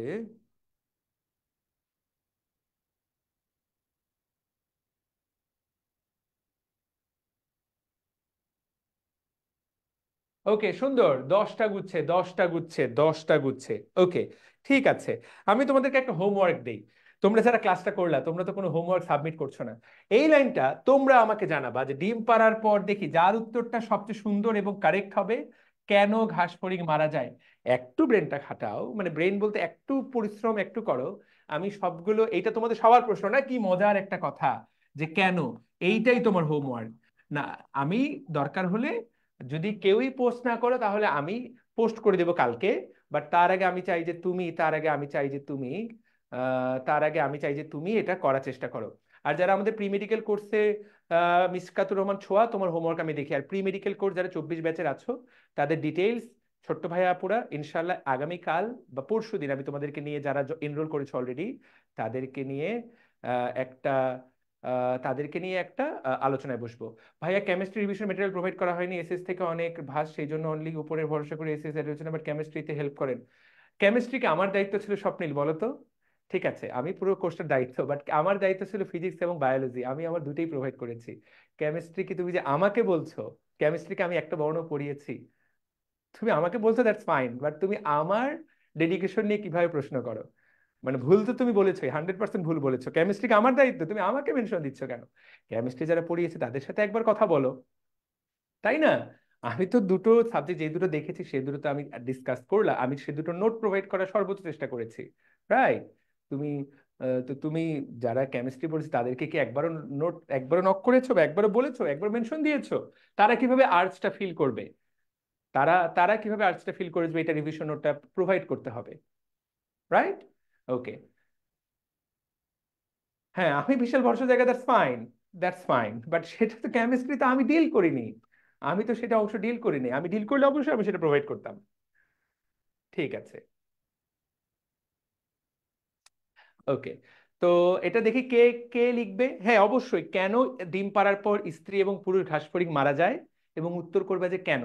[SPEAKER 1] ওকে, সুন্দর। 10টা গুচ্ছে, 10টা গুচ্ছে, 10টা গুচ্ছে। ওকে, ঠিক আছে। আমি তোমাদেরকে একটা হোমওয়ার্ক দেই। তোমরা যারা ক্লাসটা করলা, তোমরা তো কোনো হোমওয়ার্ক সাবমিট করছো না। এই লাইনটা তোমরা আমাকে জানাবা, যে ডিম পাড়ার পর দেখি যার উত্তরটা সবচেয়ে সুন্দর এবং কারেক্ট হবে, কেন ঘাসফড়িং মারা যায়। একটু ব্রেনটা খাটাও, মানে ব্রেন বলতে একটু পরিশ্রম একটু করো। আমি সবগুলো, এইটা তোমাদের সবার প্রশ্ন না, কি মজার একটা কথা, যে কেন, এইটাই তোমার হোমওয়ার্ক। না, আমি দরকার হলে, যদি কেউই পোস্ট না করো তাহলে আমি পোস্ট করে দেবো কালকে। বাট তার আগে আমি চাই যে তুমি, তার আগে আমি চাই যে তুমি, তার আগে আমি চাই যে তুমি এটা করার চেষ্টা করো। আর যারা আমাদের প্রি মেডিকেল কোর্সে, মিসকাতুর রহমান ছোঁয়া, তোমার হোমওয়ার্ক আমি দেখি। আর প্রি মেডিকেল কোর্স যারা 24 ব্যাচের আছো, তাদের ডিটেইলস ছোট্ট ভাইয়া আপুরা, ইনশাল্লাহ আগামীকাল বা পরশু দিন আমি তোমাদেরকে নিয়ে, যারা এনরোল করেছে অলরেডি, তাদেরকে নিয়ে একটা আলোচনায় বসবো। ভাইয়া কেমিস্ট্রি রিভিশন মেটেরিয়াল প্রোভাইড করা হয়নি, এসএস থেকে অনেক ভাস, সেই জন্য অনলি উপরে ভরসা করে এসএস এর রয়েছে, বাট কেমিস্ট্রিতে হেল্প করেন। কেমিস্ট্রিকে আমার দায়িত্ব ছিল স্বপ্নিল, বলো তো? ঠিক আছে, আমি পুরো কোর্সটার দায়িত্ব, বাট আমার দায়িত্ব ছিল ফিজিক্স এবং বায়োলজি, আমি আমার দুটেই প্রোভাইড করেছি। কেমিস্ট্রি কি তুমি যে আমাকে বলছো, কেমিস্ট্রিকে আমি একটা বর্ণ পড়িয়েছি, তুমি আমাকে বলছো দ্যাটস ফাইন, বাট তুমি আমার ডেডিকেশন নিয়ে কিভাবে প্রশ্ন করো? মানে ভুল তো তুমি বলেছো, 100% ভুল বলেছো, কেমিস্ট্রিকে আমার দায়িত্ব, তুমি আমাকে মেনশন দিচ্ছ কেন? কেমিস্ট্রি যারা পড়িয়েছে তাদের সাথে একবার কথা বলো, তাই না? আমি তো দুটো সাবজেক্ট, যে দুটো দেখেছি সে দুটো তো আমি ডিসকাস করলাম, আমি সে দুটো নোট প্রোভাইড করার সর্বোচ্চ চেষ্টা করেছি, রাইট? তুমি তো তুমি যারা কেমিস্ট্রি পড়েছে তাদেরকে কি একবারও নোট, একবারও নক করেছো বা একবারও বলেছো, একবার মেনশন দিয়েছো? তারা কিভাবে আর্টসটা ফিল করবে? তারা তারা কিভাবে আর্টসটা ফিল করবে এটা রিভিশন নোটটা প্রোভাইড করতে হবে, রাইট? ওকে। হ্যাঁ, আমি বিশাল ভরসা জায়গা, that's fine, that's fine, but সেটা তো কেমিস্ট্রিতে আমি ডিল করিনি, আমি তো সেটা অংশ ডিল করিনি, আমি ডিল করলে অবশ্যই আমি সেটা প্রোভাইড করতাম। ঠিক আছে, ওকে। তো এটা দেখি কে কে লিখবে। হ্যাঁ অবশ্যই, কেন ডিম পাড়ার পর স্ত্রী এবং পুরুষ ঘাসফড়িং মারা যায়, এবং উত্তর করবে যে কেন,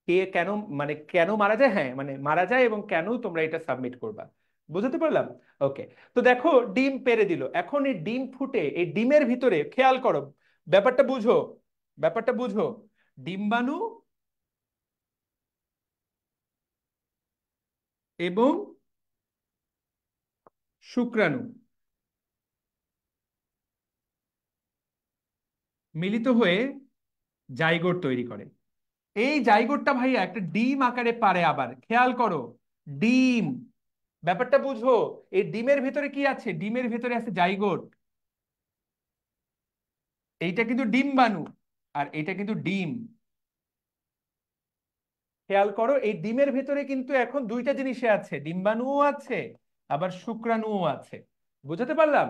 [SPEAKER 1] কে কেন, মানে কেন মারা যায়, হ্যাঁ মানে মারা যায় এবং কেন, তোমরা এটা সাবমিট করবা। বুঝতে পারলাম? ওকে। তো দেখো ডিম পেড়ে দিল, এখন এই ডিম ফুটে, এই ডিমের ভিতরে খেয়াল করো, ব্যাপারটা বুঝো, ব্যাপারটা বুঝো, ডিম্বাণু এবং শুক্রাণু মিলিত হয়ে জাইগোট তৈরি করে। এই জাইগোটটা ভাইয়া একটা ডিম আকারে পারে, আবার খেয়াল করো, ডিম, ব্যাপারটা বুঝো, এই ডিমের ভেতরে কি আছে, ডিমের ভেতরে আছে জাইগোট, এইটা কিন্তু ডিম্বাণু আর এটা কিন্তু ডিম। খেয়াল করো, এই ডিমের ভেতরে কিন্তু এখন দুইটা জিনিসে আছে, ডিম্বাণুও আছে আবার শুক্রাণুও আছে। বুঝাতে পারলাম?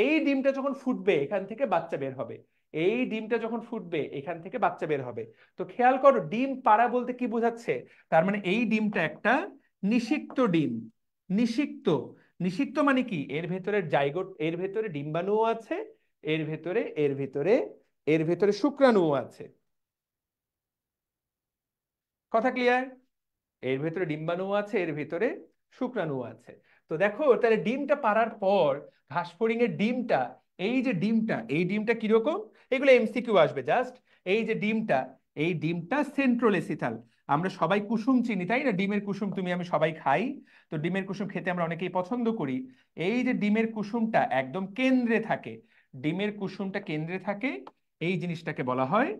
[SPEAKER 1] এই ডিমটা যখন ফুটবে এখান থেকে বাচ্চা বের হবে, এই ডিমটা যখন ফুটবে এখান থেকে বাচ্চা বের হবে। তো খেয়াল করো, ডিম পাড়া বলতে কি বোঝাচ্ছে? তার মানে এই ডিমটা একটা নিষিক্ত ডিম। নিষিক্ত, নিষিক্ত মানে কি, এর ভেতরে জাইগোট, এর ভেতরে ডিম্বাণুও আছে, এর ভেতরে শুক্রাণুও আছে। কথা ক্লিয়ার? এর ভেতরে ডিম্বাণু আছে, এর ভেতরে শুক্রাণু আছে। তো দেখো তাহলে ডিমটা পাড়ার পর ঘাসফড়িং এর ডিমটা, এই যে ডিমটা, এই ডিমটা কিরকম, এগুলো এমসিকিউ আসবে জাস্ট। এই যে ডিমটা, এই ডিমটা সেন্ট্রোলেসিথাল। আমরা সবাই কুসুম চিনি তাই না, ডিমের কুসুম তুমি আমি সবাই খাই, তো ডিমের কুসুম খেতে আমরা অনেকেই পছন্দ করি। এই যে ডিমের কুসুমটা একদম কেন্দ্রে থাকে, ডিমের কুসুমটা কেন্দ্রে থাকে, এই জিনিসটাকে বলা হয়,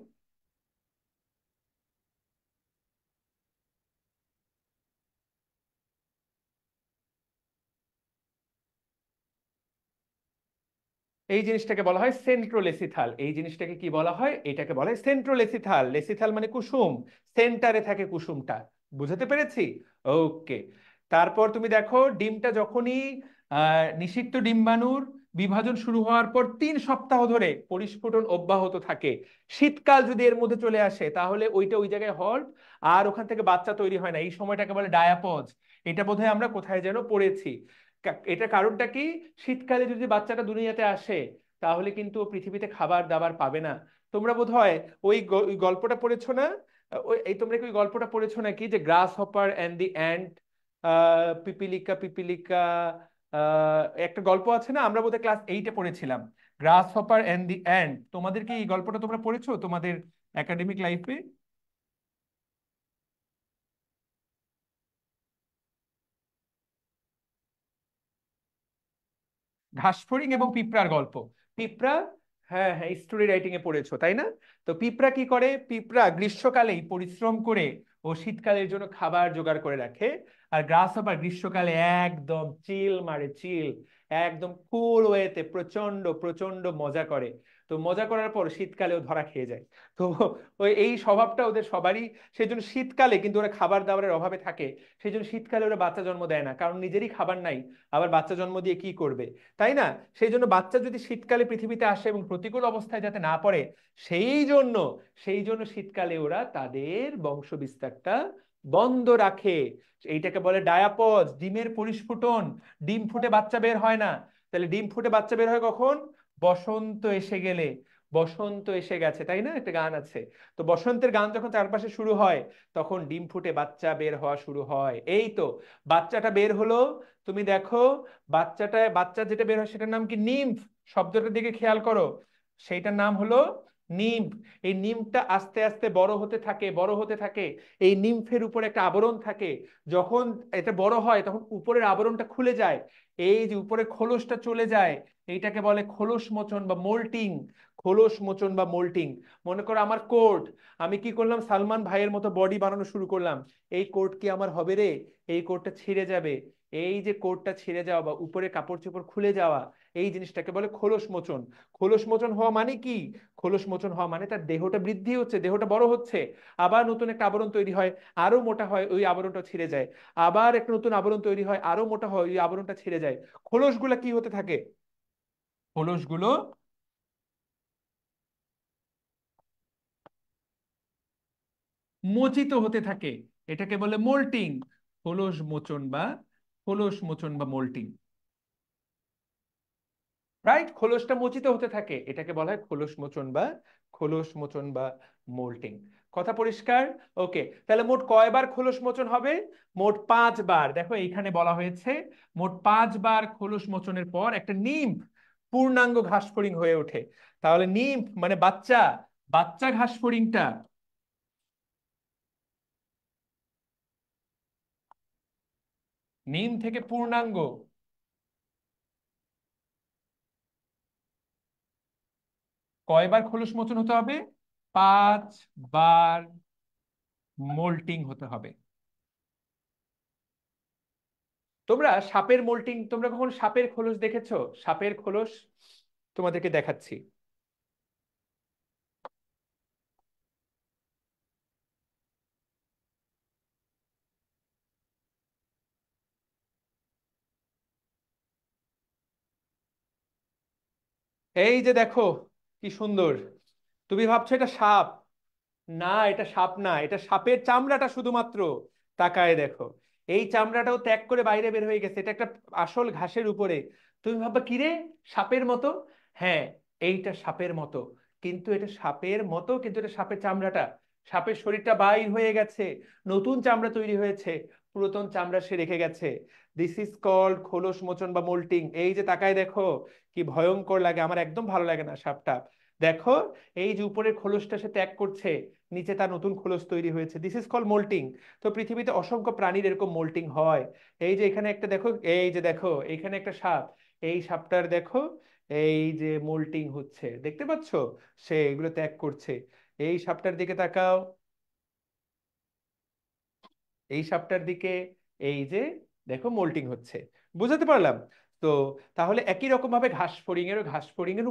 [SPEAKER 1] এই জিনিসটাকে বলা হয় সেন্ট্রোলেসিথাল। এই জিনিসটাকে কি বলা হয়, এটাকে বলা হয় সেন্ট্রোলেসিথাল। লেসিথাল মানে কুসুম, সেন্টারে থাকে কুসুমটা। বুঝতে পেরেছি? ওকে। তারপর তুমি দেখো ডিমটা যখনই নিষিক্ত ডিম্বাণুর বিভাজন শুরু হওয়ার পর 3 সপ্তাহ ধরে পরিস্ফুটন অব্যাহত থাকে। শীতকাল যদি এর মধ্যে চলে আসে তাহলে ওইটা ওই জায়গায় হল্ট, আর ওখান থেকে বাচ্চা তৈরি হয় না, এই সময়টাকে বলে ডায়াপজ। এটা বোধহয় আমরা কোথায় যেন পড়েছি। এটা কারণটা কি, শীতকালে যদি বাচ্চাটা দুনিয়াতে আসে তাহলে কিন্তু ও পৃথিবীতে খাবার দাবার পাবে না। তোমরা বোধহয় ওই গল্পটা পড়েছো না? এই তোমরা কি ওই গল্পটা পড়েছো নাকি, যে গ্রাস হপার অ্যান্ড দি অ্যান্ট, পিপিলিকা পিপিলিকা, একটা গল্প আছে না, আমরা বোধহয় ক্লাস 8-এ পড়েছিলাম, গ্রাস হপার অ্যান্ড দি অ্যান্ট। তোমাদের কি এই গল্পটা তোমরা পড়েছো তোমাদের একাডেমিক লাইফে? ঘাসফড়িং এবং পিঁপড়ার গল্প। পিঁপড়া, হ্যাঁ হ্যাঁ, স্টোরি রাইটিং এ পড়েছো তাই না? তো পিঁপড়া কি করে, পিঁপড়া গ্রীষ্মকালেই পরিশ্রম করে ও শীতকালের জন্য খাবার জোগাড় করে রাখে, আর গ্রাস হপার গ্রীষ্মকালে একদম চিল মারে, চিল, একদম কুল ওয়েতে প্রচন্ড প্রচন্ড মজা করে। তো মজা করার পর শীতকালেও ধরা খেয়ে যায়। তো ওই এই স্বভাবটা ওদের সবারই। সেই জন্য শীতকালে কিন্তু ওরা খাবার দাবারের অভাবে থাকে। সেই জন্য শীতকালে ওরা বাচ্চা জন্ম দেয় না, কারণ নিজেরই খাবার নাই, আবার বাচ্চা জন্ম দিয়ে কি করবে, তাই না? সেই জন্য বাচ্চা যদি শীতকালে পৃথিবীতে আসে এবং প্রতিকূল অবস্থায় যাতে না পড়ে, সেই জন্য সেই জন্য শীতকালে ওরা তাদের বংশ বিস্তারটা বন্ধ রাখে। এইটাকে বলে ডায়াপজ, ডিমের পরিস্ফুটন। ডিম ফুটে বাচ্চা বের হয় না। তাহলে ডিম ফুটে বাচ্চা বের হয় কখন? বসন্ত এসে গেলে। বসন্ত এসে গেছে, তাই না? একটা গান আছে। তো বসন্তের গান যখন চারপাশে শুরু হয়, তখন ডিম ফুটে বাচ্চা বের হওয়া শুরু হয়। এই তো বাচ্চাটা বের হলো। তুমি দেখো, বাচ্চা যেটা বের হয় সেটার নাম কি? নিম্ফ। শব্দটার দিকে খেয়াল করো, সেইটার নাম হলো নিম্ফ। এই নিম্ফটা আস্তে আস্তে বড় হতে থাকে, বড় হতে থাকে। এই নিম্ফের উপর একটা আবরণ থাকে। যখন এটা বড় হয় তখন উপরের আবরণটা খুলে যায়, এই যে উপরের খোলসটা চলে যায়। এইটাকে বলে খোলস মোচন বা মোল্টিং। খোলস মোচন বা মোল্টিং। মনে করো আমার কোট, আমি কি করলাম? সালমান ভাইয়ের মতো বডি বানানো শুরু করলাম। এই কোট কি আমার হবে রে? এই কোটটা ছিঁড়ে যাবে। এই যে কোটটা ছিঁড়ে যাওয়া বা উপরে কাপড় চোপড় খুলে যাওয়া, এই জিনিসটাকে বলে খোলস মোচন। খোলস মোচন হওয়া মানে কি? খোলস মোচন হওয়া মানে তার দেহটা বৃদ্ধি হচ্ছে, দেহটা বড় হচ্ছে। আবার নতুন একটা আবরণ তৈরি হয়, আরো মোটা হয়, ওই আবরণটা ছিঁড়ে যায়। আবার একটা নতুন আবরণ তৈরি হয়, আরো মোটা হয়, ওই আবরণটা ছিঁড়ে যায়। খোলসগুলো কি হতে থাকে? খোলসগুলো মোচিত হতে থাকে। এটাকে বলে মোল্টিং। খোলস মোচন বা মোল্টিং। রাইট, খোলসটা মোচিত হতে থাকে, এটাকে বলা হয় খোলস মোচন বা মোল্টিং। কথা পরিষ্কার? ওকে, তাহলে মোট কয়বার খোলস মোচন হবে? মোট 5 বার। দেখো এইখানে বলা হয়েছে মোট 5 বার খোলস মোচনের পর একটা নিম্ফ পূর্ণাঙ্গ ঘাসফড়িং হয়ে ওঠে। তাহলে নিম্ফ মানে বাচ্চা, বাচ্চা ঘাসফড়িংটা নিম থেকে পূর্ণাঙ্গ কয়বার খোলস মোচন হতে হবে? 5 বার মোল্টিং হতে হবে। তোমরা কখন সাপের খোলস দেখেছো? সাপের খোলস তোমাদেরকে দেখাচ্ছি। এই যে দেখো, কি সুন্দর। তুমি ভাবছো এটা সাপ? না, এটা সাপ না, এটা সাপের চামড়াটা শুধুমাত্র। তাকায় দেখো, এই চামড়াটাও ত্যাগ করে বাইরে বের হয়ে গেছে। এটা একটা আসল ঘাসের উপরে। তুমি ভাববা কিরে, সাপের মতো? হ্যাঁ, এইটা সাপের মতো। কিন্তু এটা সাপের মতো, কিন্তু এটা সাপের চামড়াটা, সাপের শরীরটা বাইর হয়ে গেছে, নতুন চামড়া তৈরি হয়েছে, পুরাতন চামড়া সে রেখে গেছে। দিস ইজ কল্ড খোলস মোচন বা মোল্টিং। এই যে তাকায় দেখো, কি ভয়ঙ্কর লাগে, আমার একদম ভালো লাগে না সাপটা। দেখো, এই যে উপরের খোলসটা সে ত্যাগ করছে, নিচে তার নতুন খোলস তৈরি হয়েছে। This is call moulting. তো পৃথিবীতে অসংখ্য প্রাণীর এরকম মোল্টিং হয়। এই যে এখানে একটা দেখো, এই যে দেখো এখানে একটা সাপ, এই সাপটার দেখো, এই যে মোল্টিং হচ্ছে, দেখতে পাচ্ছো? সে এগুলো ত্যাগ করছে। এই সাপটার দিকে তাকাও, এই সাপটার দিকে, এই যে দেখো মোল্টিং হচ্ছে। বুঝাতে পারলাম? তো তাহলে একই রকম ভাবে ঘাস ফড়িং এর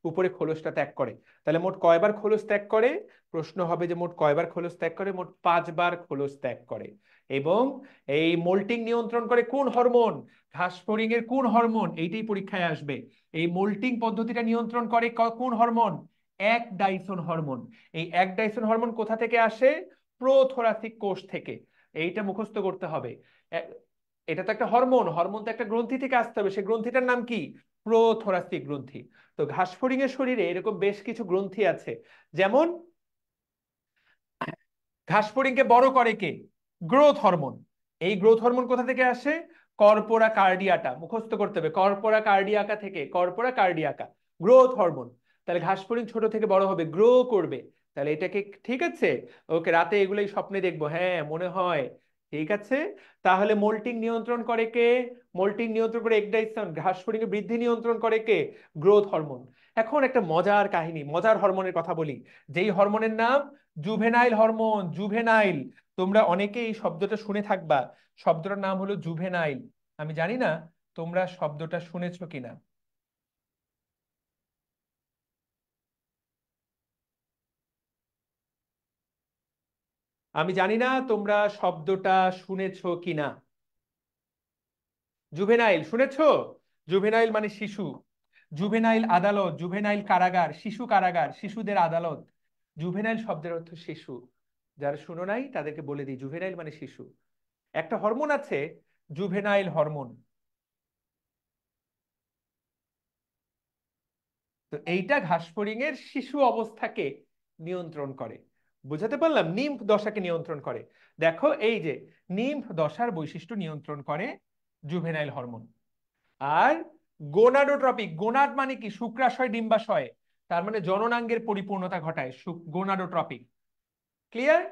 [SPEAKER 1] উপরে খোলসটা ত্যাগ করে। তাহলে মোট কয়বার খোলস ত্যাগ করে? প্রশ্ন হবে যে মোট কয়বার খোলস ত্যাগ করে? মোট 5 বার খোলস ত্যাগ করে। এবং এই মোল্টিং নিয়ন্ত্রণ করে কোন হরমোন? ঘাস ফড়িং এর কোন হরমোন? এইটাই পরীক্ষায় আসবে। এই মোল্টিং পদ্ধতিটা নিয়ন্ত্রণ করে কোন হরমোন? এক ডাইসন হরমোন। এই এক ডাইসন হরমোন কোথা থেকে আসে? প্রোথোরাসিক কোষ থেকে। এইটা মুখস্থ করতে হবে। এ- এটা তো একটা হরমোন, হরমোন তো একটা গ্রন্থি থেকে আসতে হবে, সেই গ্রন্থিটার নাম কি? প্রোথোরাসিক গ্রন্থি। তো ঘাসফড়িং এর শরীরে এরকম বেশ কিছু গ্রন্থি আছে। যেমন ঘাসফড়িংকে বড় করে কে? Growth hormone. এই গ্রোথ হরমোন কোথা থেকে আসে? কর্পোরা কার্ডিয়াটা, মুখস্থ করতে হবে, কর্পোরা কার্ডিয়াকা থেকে, কর্পোরা কার্ডিয়াকা, গ্রোথ হরমোন। তাহলে ঘাসফড়িং ছোট থেকে বড় হবে, গ্রো করবে। তাহলে এটাকে ঠিক আছে। ওকে, রাতে এগুলোই স্বপ্নে দেখবো, হ্যাঁ মনে হয়। ঠিক আছে। তাহলে মোল্টিং নিয়ন্ত্রণ করে কে? মোল্টিং নিয়ন্ত্রণ করে এক্সাইটেশন। ঘাসফড়িং এর বৃদ্ধি নিয়ন্ত্রণ করে কে? Growth hormone. এখন একটা মজার কাহিনী, মজার হরমোনের কথা বলি, যেই হরমোনের নাম জুভেনাইল হরমোন। জুভেনাইল, তোমরা অনেকে এই শব্দটা শুনে থাকবা। শব্দটার নাম হলো জুভেনাইল। আমি জানি না তোমরা শব্দটা শুনেছো কিনা। আমি জানি না তোমরা শব্দটা শুনেছো কিনা। জুভেনাইল শুনেছো? জুভেনাইল মানে শিশু। জুভেনাইল আদালত, জুভেনাইল কারাগার, শিশু কারাগার, শিশুদের আদালত। জুভেনাইল শব্দের অর্থ শিশু। যারা শুনো নাই তাদেরকে বলে দিই, জুভেনাইল মানে শিশু। একটা হরমোন আছে, জুভেনাইল হরমোন। তো এইটা ঘাসফড়িং এর শিশু অবস্থাকে নিয়ন্ত্রণ করে। বুঝাতে পারলাম? নিম্ফ দশাকে নিয়ন্ত্রণ করে। দেখো এই যে নিম্ফ দশার বৈশিষ্ট্য নিয়ন্ত্রণ করে জুভেনাইল হরমোন। আর গোনাডোট্রপিক, গোনাড মানে কি? শুক্রাশয় ডিম্বাশয়, তার মানে জননাঙ্গের পরিপূর্ণতা ঘটায় গোনাডোট্রপিক। ক্লিয়ার?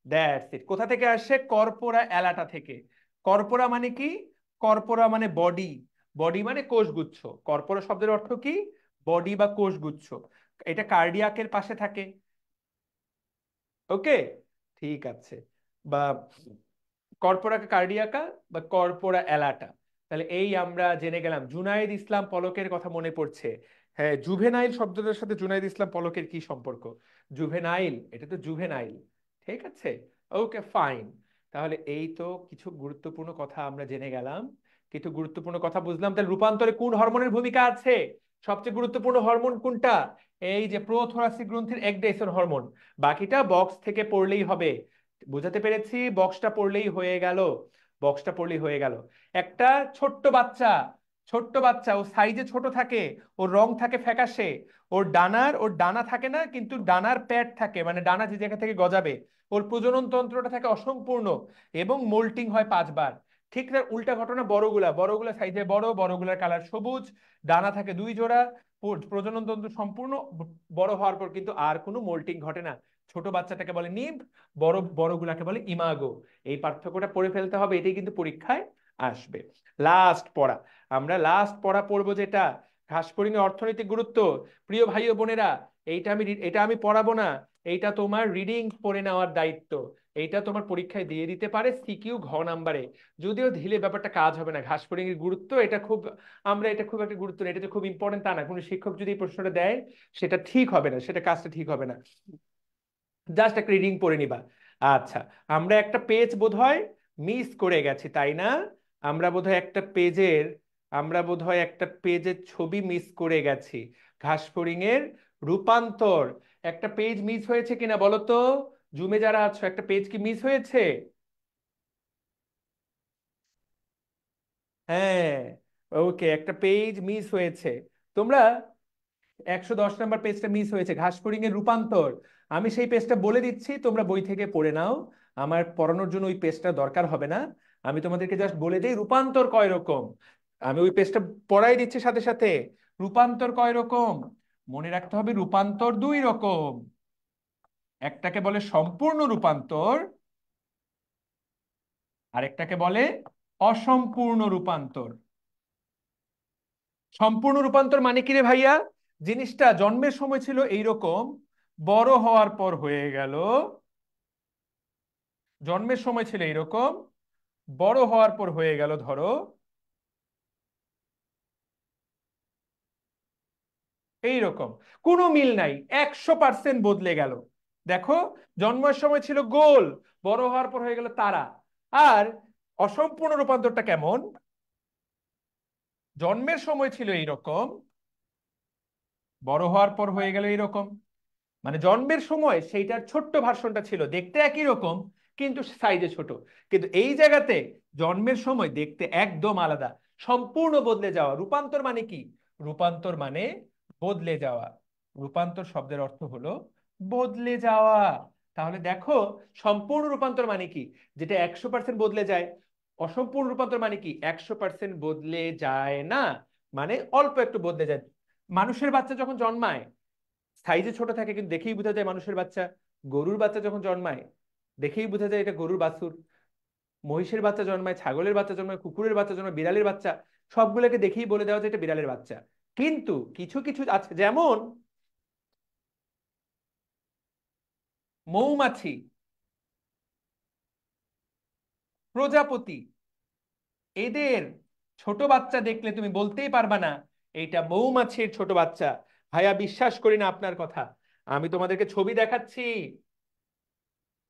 [SPEAKER 1] That's it. কোথা থেকে আসে? কর্পোরা অ্যালাটা থেকে। কর্পোরা মানে কি? কর্পোরা মানে বডি। বডি মানে কোষগুচ্ছ। কর্পোরা শব্দের অর্থ কি? বডি বা কোষগুচ্ছ। এটা কার্ডিয়াকের পাশে থাকে। ওকে, ঠিক আছে। বা কর্পোরা কার্ডিয়াকা বা কর্পোরা অ্যালাটা। তাহলে এই আমরা জেনে গেলাম। জুনায়েদ ইসলাম পলকের কথা মনে পড়ছে। হ্যাঁ, জুভেনাইল শব্দটার সাথে জুনায়েদ ইসলাম পলকের কি সম্পর্ক? জুভেনাইল, এটা তো জুভেনাইল। ঠিক আছে, ওকে ফাইন। তাহলে এই তো কিছু গুরুত্বপূর্ণ কথা আমরা জেনে গেলাম, কিছু গুরুত্বপূর্ণ কথা বুঝলাম। তাহলে রূপান্তরে কোন হরমোনের ভূমিকা আছে? সবচেয়ে গুরুত্বপূর্ণ হরমোন কোনটা? এই যে প্রোথোরাসিক গ্রন্থির একডেসন হরমোন। বাকিটা বক্স থেকে পড়লেই হবে। বুঝাতে পেরেছি? বক্সটা পড়লেই হয়ে গেল। বক্সটা পড়লেই হয়ে গেল। একটা ছোট্ট বাচ্চা, ছোট্ট বাচ্চা ও সাইজে ছোট থাকে, ওর রং থাকে ফ্যাকাশে। ওর ডানা থাকে না, কিন্তু ডানার প্যাড থাকে, মানে ডানা যে জায়গা থেকে গজাবে। ওর প্রজনন তন্ত্রটা থাকে অসম্পূর্ণ এবং মোল্টিং হয় 5 বার। ঠিক তার উল্টা ঘটনা বড়গুলা। বড়গুলা সাইজে বড়, বড়গুলার কালার সবুজ, ডানা থাকে 2 জোড়া, প্রজনন তন্ত্র সম্পূর্ণ। বড় হওয়ার পর কিন্তু আর কোনো মোল্টিং ঘটে না। ছোট বাচ্চাটাকে বলে নিম্ফ, বড় বড়গুলাকে বলে ইমাগো। এই পার্থক্যটা পড়ে ফেলতে হবে, এটাই কিন্তু পরীক্ষায় আসবে। লাস্ট পড়া, আমরা লাস্ট পড়া পড়বো যেটা ঘাসফড়িং এর অর্থনৈতিক গুরুত্ব। প্রিয় ভাই ও বোনেরা, এটা আমি পড়াবো না। এইটা তোমার রিডিং পড়ে নেওয়ার দায়িত্ব। এইটা তোমার পরীক্ষায় দিয়ে দিতে পারে সিকিউ ঘ নাম্বারে। যদিও ঢিলে ব্যাপারটা কাজ হবে না। ঘাসফড়িং এর গুরুত্ব এটা খুব, এটা খুব একটা গুরুত্ব নেই, এটা যে খুব ইম্পর্টেন্ট তা না। কোনো শিক্ষক যদি এই প্রশ্নটা দেয় সেটা ঠিক হবে না, সেটা কাজটা ঠিক হবে না। জাস্ট একটা রিডিং পড়ে নিবা। আচ্ছা, আমরা একটা পেজ বোধহয় মিস করে গেছি, তাই না? আমরা বোধহয় একটা পেজের আমরা বোধহয় একটা পেজের ছবি মিস করে গেছি। ঘাসফড়িং এর রূপান্তর। একটা পেজ মিস হয়েছে কিনা বলো তো? জুমে যারা আছো, একটা পেজ কি মিস হয়েছে? হ্যাঁ, ওকে, একটা পেজ মিস হয়েছে। তোমরা 110 নম্বর পেজটা মিস হয়েছে, ঘাসফড়িং এর রূপান্তর। আমি সেই পেজটা বলে দিচ্ছি, তোমরা বই থেকে পড়ে নাও। আমার পড়ানোর জন্য ওই পেজটা দরকার হবে না। আমি তোমাদেরকে জাস্ট বলে দিই রূপান্তর কয় রকম। আমি ওই পেজটা পড়াই দিচ্ছি সাথে সাথে। রূপান্তর কয় রকম? মনে রাখতে হবে, রূপান্তর 2 রকম। একটাকে বলে সম্পূর্ণ রূপান্তর, আরেকটাকে বলে অসম্পূর্ণ রূপান্তর। সম্পূর্ণ রূপান্তর মানে কি রে ভাইয়া? জিনিসটা জন্মের সময় ছিল এইরকম, বড় হওয়ার পর হয়ে গেল। জন্মের সময় ছিল এইরকম, বড় হওয়ার পর হয়ে গেল ধরো এইরকম। কোনো মিল নাই, 100% বদলে গেল। দেখো, জন্মের সময় ছিল গোল, বড় হওয়ার পর হয়ে গেল তারা। আর অসম্পূর্ণ রূপান্তরটা কেমন? জন্মের সময় ছিল এইরকম, বড় হওয়ার পর হয়ে গেল এইরকম। মানে জন্মের সময় সেইটার ছোট্ট ভার্সনটা ছিল, দেখতে একই রকম কিন্তু সাইজে ছোট। কিন্তু এই জায়গাতে জন্মের সময় দেখতে একদম আলাদা, সম্পূর্ণ বদলে যাওয়া। রূপান্তর মানে কি? রূপান্তর মানে বদলে যাওয়া। রূপান্তর শব্দের অর্থ হলো বদলে যাওয়া। তাহলে দেখো, সম্পূর্ণ রূপান্তর মানে কি? যেটা 100% বদলে যায়। অসম্পূর্ণ রূপান্তর মানে কি? 100% বদলে যায় না, মানে অল্প একটু বদলে যায়। মানুষের বাচ্চা যখন জন্মায় সাইজে ছোট থাকে কিন্তু দেখেই বোঝা যায় মানুষের বাচ্চা। গরুর বাচ্চা যখন জন্মায় দেখেই বোঝা যায় এটা গরুর বাছুর। মহিষের বাচ্চা জন্মায়, ছাগলের বাচ্চা জন্মায়, কুকুরের বাচ্চা জন্মায়, বিড়ালের বাচ্চা, সবগুলোকে দেখেই বলে দেওয়া যায় এটা বিড়ালের বাচ্চা। কিন্তু কিছু কিছু আছে, যেমন মৌমাছি, প্রজাপতি, এদের ছোট বাচ্চা দেখলে তুমি বলতেই পারবা না এইটা মৌমাছির ছোট বাচ্চা। ভাইয়া বিশ্বাস করি না আপনার কথা, আমি তোমাদেরকে ছবি দেখাচ্ছি।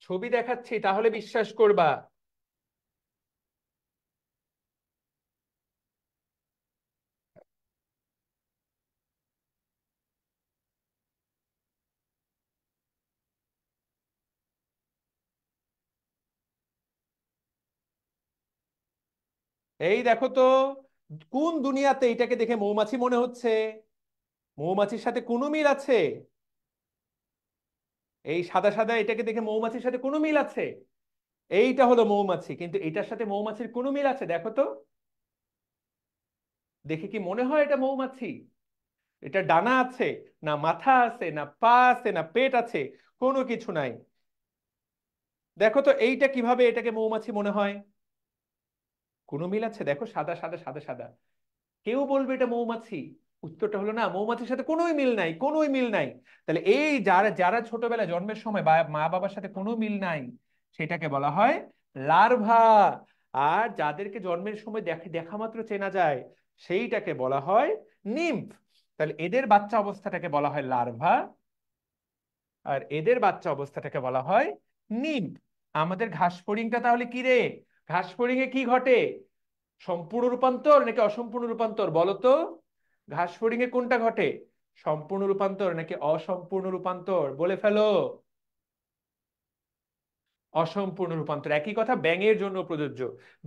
[SPEAKER 1] ছবি দেখাচ্ছি তাহলে বিশ্বাস করবা। এই দেখো তো, কোন দুনিয়াতে এটাকে দেখে মৌমাছি মনে হচ্ছে? মৌমাছির সাথে কোনো মিল আছে? এই সাদা সাদা এটাকে দেখে মৌমাছির সাথে কোনো মিল আছে? এইটা হলো মৌমাছি, কিন্তু এটার সাথে মৌমাছির কোনো মিল আছে দেখো তো। দেখে কি মনে হয় এটা মৌমাছি? এটা ডানা আছে, না মাথা আছে, না পা আছে, না পেট আছে? কোনো কিছু নাই। দেখো তো এইটা কিভাবে এটাকে মৌমাছি মনে হয়? কোনো মিল আছে? দেখো সাদা সাদা সাদা সাদা। কেউ বলবে এটা মৌমাছি? উত্তরটা হলো না, মৌমাছির সাথে কোনোই মিল নাই, কোনোই মিল নাই। তাহলে এই যারা যারা ছোটবেলায় জন্মের সময় মা বাবার সাথে কোনো মিল নাই, সেটাকে বলা হয় লার্ভা। আর যাদেরকে জন্মের সময় দেখে দেখা মাত্র চেনা যায়, সেইটাকে বলা হয় নিম্ফ। তাহলে এদের বাচ্চা অবস্থাটাকে বলা হয় লার্ভা, আর এদের বাচ্চা অবস্থাটাকে বলা হয় নিম্ফ। আমাদের ঘাসফড়িংটা তাহলে কি রে? ঘাসফড়িং এ কি ঘটে? সম্পূর্ণ রূপান্তর নাকি অসম্পূর্ণ রূপান্তর বলো তো? ঘাসফড়িং এ কোনটা ঘটে? সম্পূর্ণ রূপান্তর নাকি অসম্পূর্ণ রূপান্তর? বলে ফেলো। অসম্পূর্ণ রূপান্তর। একই কথা ব্যাঙের জন্য প্রযোজ্য।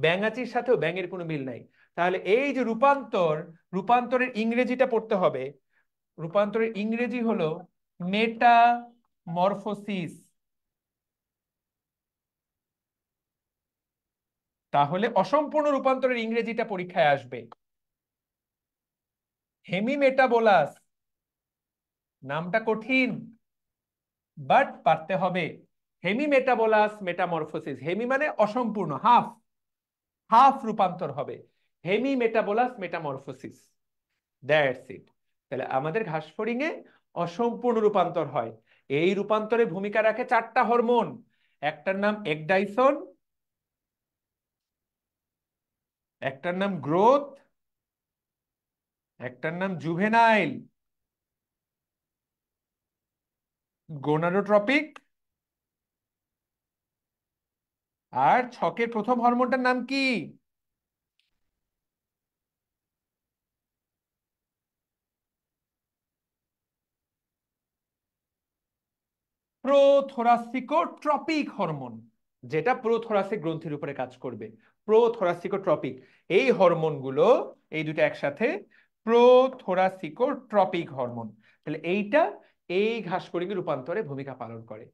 [SPEAKER 1] ব্যাঙাচির সাথেও ব্যাঙের কোনো মিল নাই। তাহলে এই যে রূপান্তর, রূপান্তরের ইংরেজিটা পড়তে হবে। রূপান্তরের ইংরেজি হলো মেটামরফোসিস। তাহলে অসম্পূর্ণ রূপান্তরের ইংরেজিটা পরীক্ষায় আসবে হেমিমেটাবোলাস। নামটা কঠিন, বাট পারতে হবে। হেমিমেটাবোলাস মেটামরফোসিস। হেমি মানে অসম্পূর্ণ, হাফ, হাফ রূপান্তর হবে। হেমিমেটাবোলাস মেটামরফোসিস, দ্যাটস ইট। তাহলে আমাদের ঘাসফড়িং এ অসম্পূর্ণ রূপান্তর হয়। এই রূপান্তরে ভূমিকা রাখে চারটা হরমোন। একটার নাম একডাইসন, একটার নাম গ্রোথ, একটার নাম জুভেনাইল গোনাডোট্রপিক, আর ছকের প্রথম হরমোনটার নাম কি? প্রোথোরাসিকোট্রপিক হরমোন, যেটা প্রোথোরাসিক গ্রন্থির উপরে কাজ করবে। প্রোথোরাসিকোট্রপিক, এই হরমোনগুলো, এই দুটো একসাথে প্রোথোরাসিকোট্রপিক হরমোন। তাহলে এইটা এই ঘাসফড়িং এর রূপান্তরে ভূমিকা পালন করে।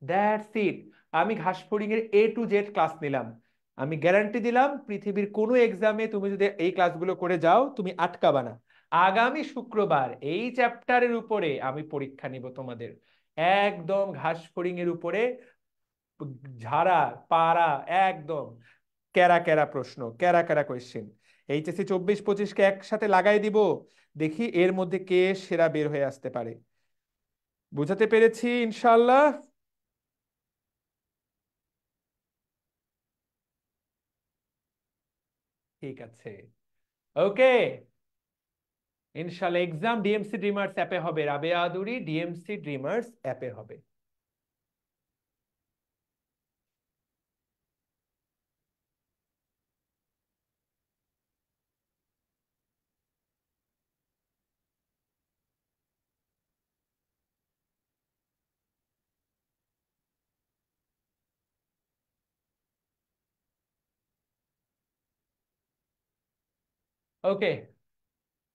[SPEAKER 1] That's it. আমি ঘাসফড়িং এর A to Z ক্লাস নিলাম। আমি গ্যারান্টি দিলাম পৃথিবীর কোনো এক্সামে তুমি যদি এই ক্লাসগুলো করে যাও তুমি আটকাবা না। আগামী শুক্রবার এই চ্যাপ্টারের উপরে আমি পরীক্ষা নিব তোমাদের, একদম ঘাসফড়িং এর উপরে ঝাড়া পাড়া, একদম ক্যারা ক্যারা প্রশ্ন, ক্যারা ক্যারা কোয়েশ্চেন। এইচএসসি 24-25 কে একসাথে লাগাই দিব, দেখি এর মধ্যে কে সেরা বের হয়ে আসতে পারে। বুঝাতে পেরেছি ইনশাল্লাহ? ঠিক আছে, ওকে। ইনশাল্লাহ এক্সাম ডিএমসি ড্রিমার্স অ্যাপে হবে, রাবেয়া আদুরি ডিএমসি ড্রিমার্স অ্যাপে হবে। Okay,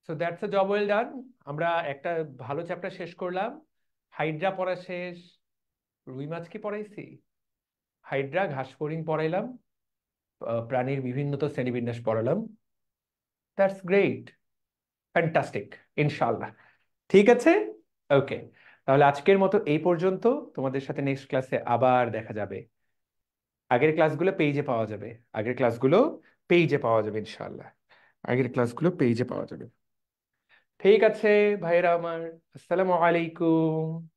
[SPEAKER 1] so that's a job well done. আমরা একটা ভালো চ্যাপ্টার শেষ করলাম। হাইড্রা পড়া শেষ। রুই মাছ কি পড়াইছি? হাইড্রা, ঘাসফড়িং পড়াইলাম, প্রাণীর বিভিন্ন তো শ্রেণীবিন্যাস পড়ালাম। That's great, fantastic. ইনশাআল্লাহ। ঠিক আছে, ওকে। তাহলে আজকের মতো এই পর্যন্ত। তোমাদের সাথে নেক্সট ক্লাসে আবার দেখা যাবে। আগের ক্লাসগুলো পেজে পাওয়া যাবে। আগের ক্লাসগুলো পেজে পাওয়া যাবে ইনশাআল্লাহ। আগের ক্লাসগুলো পেজে পাওয়া যাবে। ঠিক আছে ভাইরা আমার, আসসালামু আলাইকুম।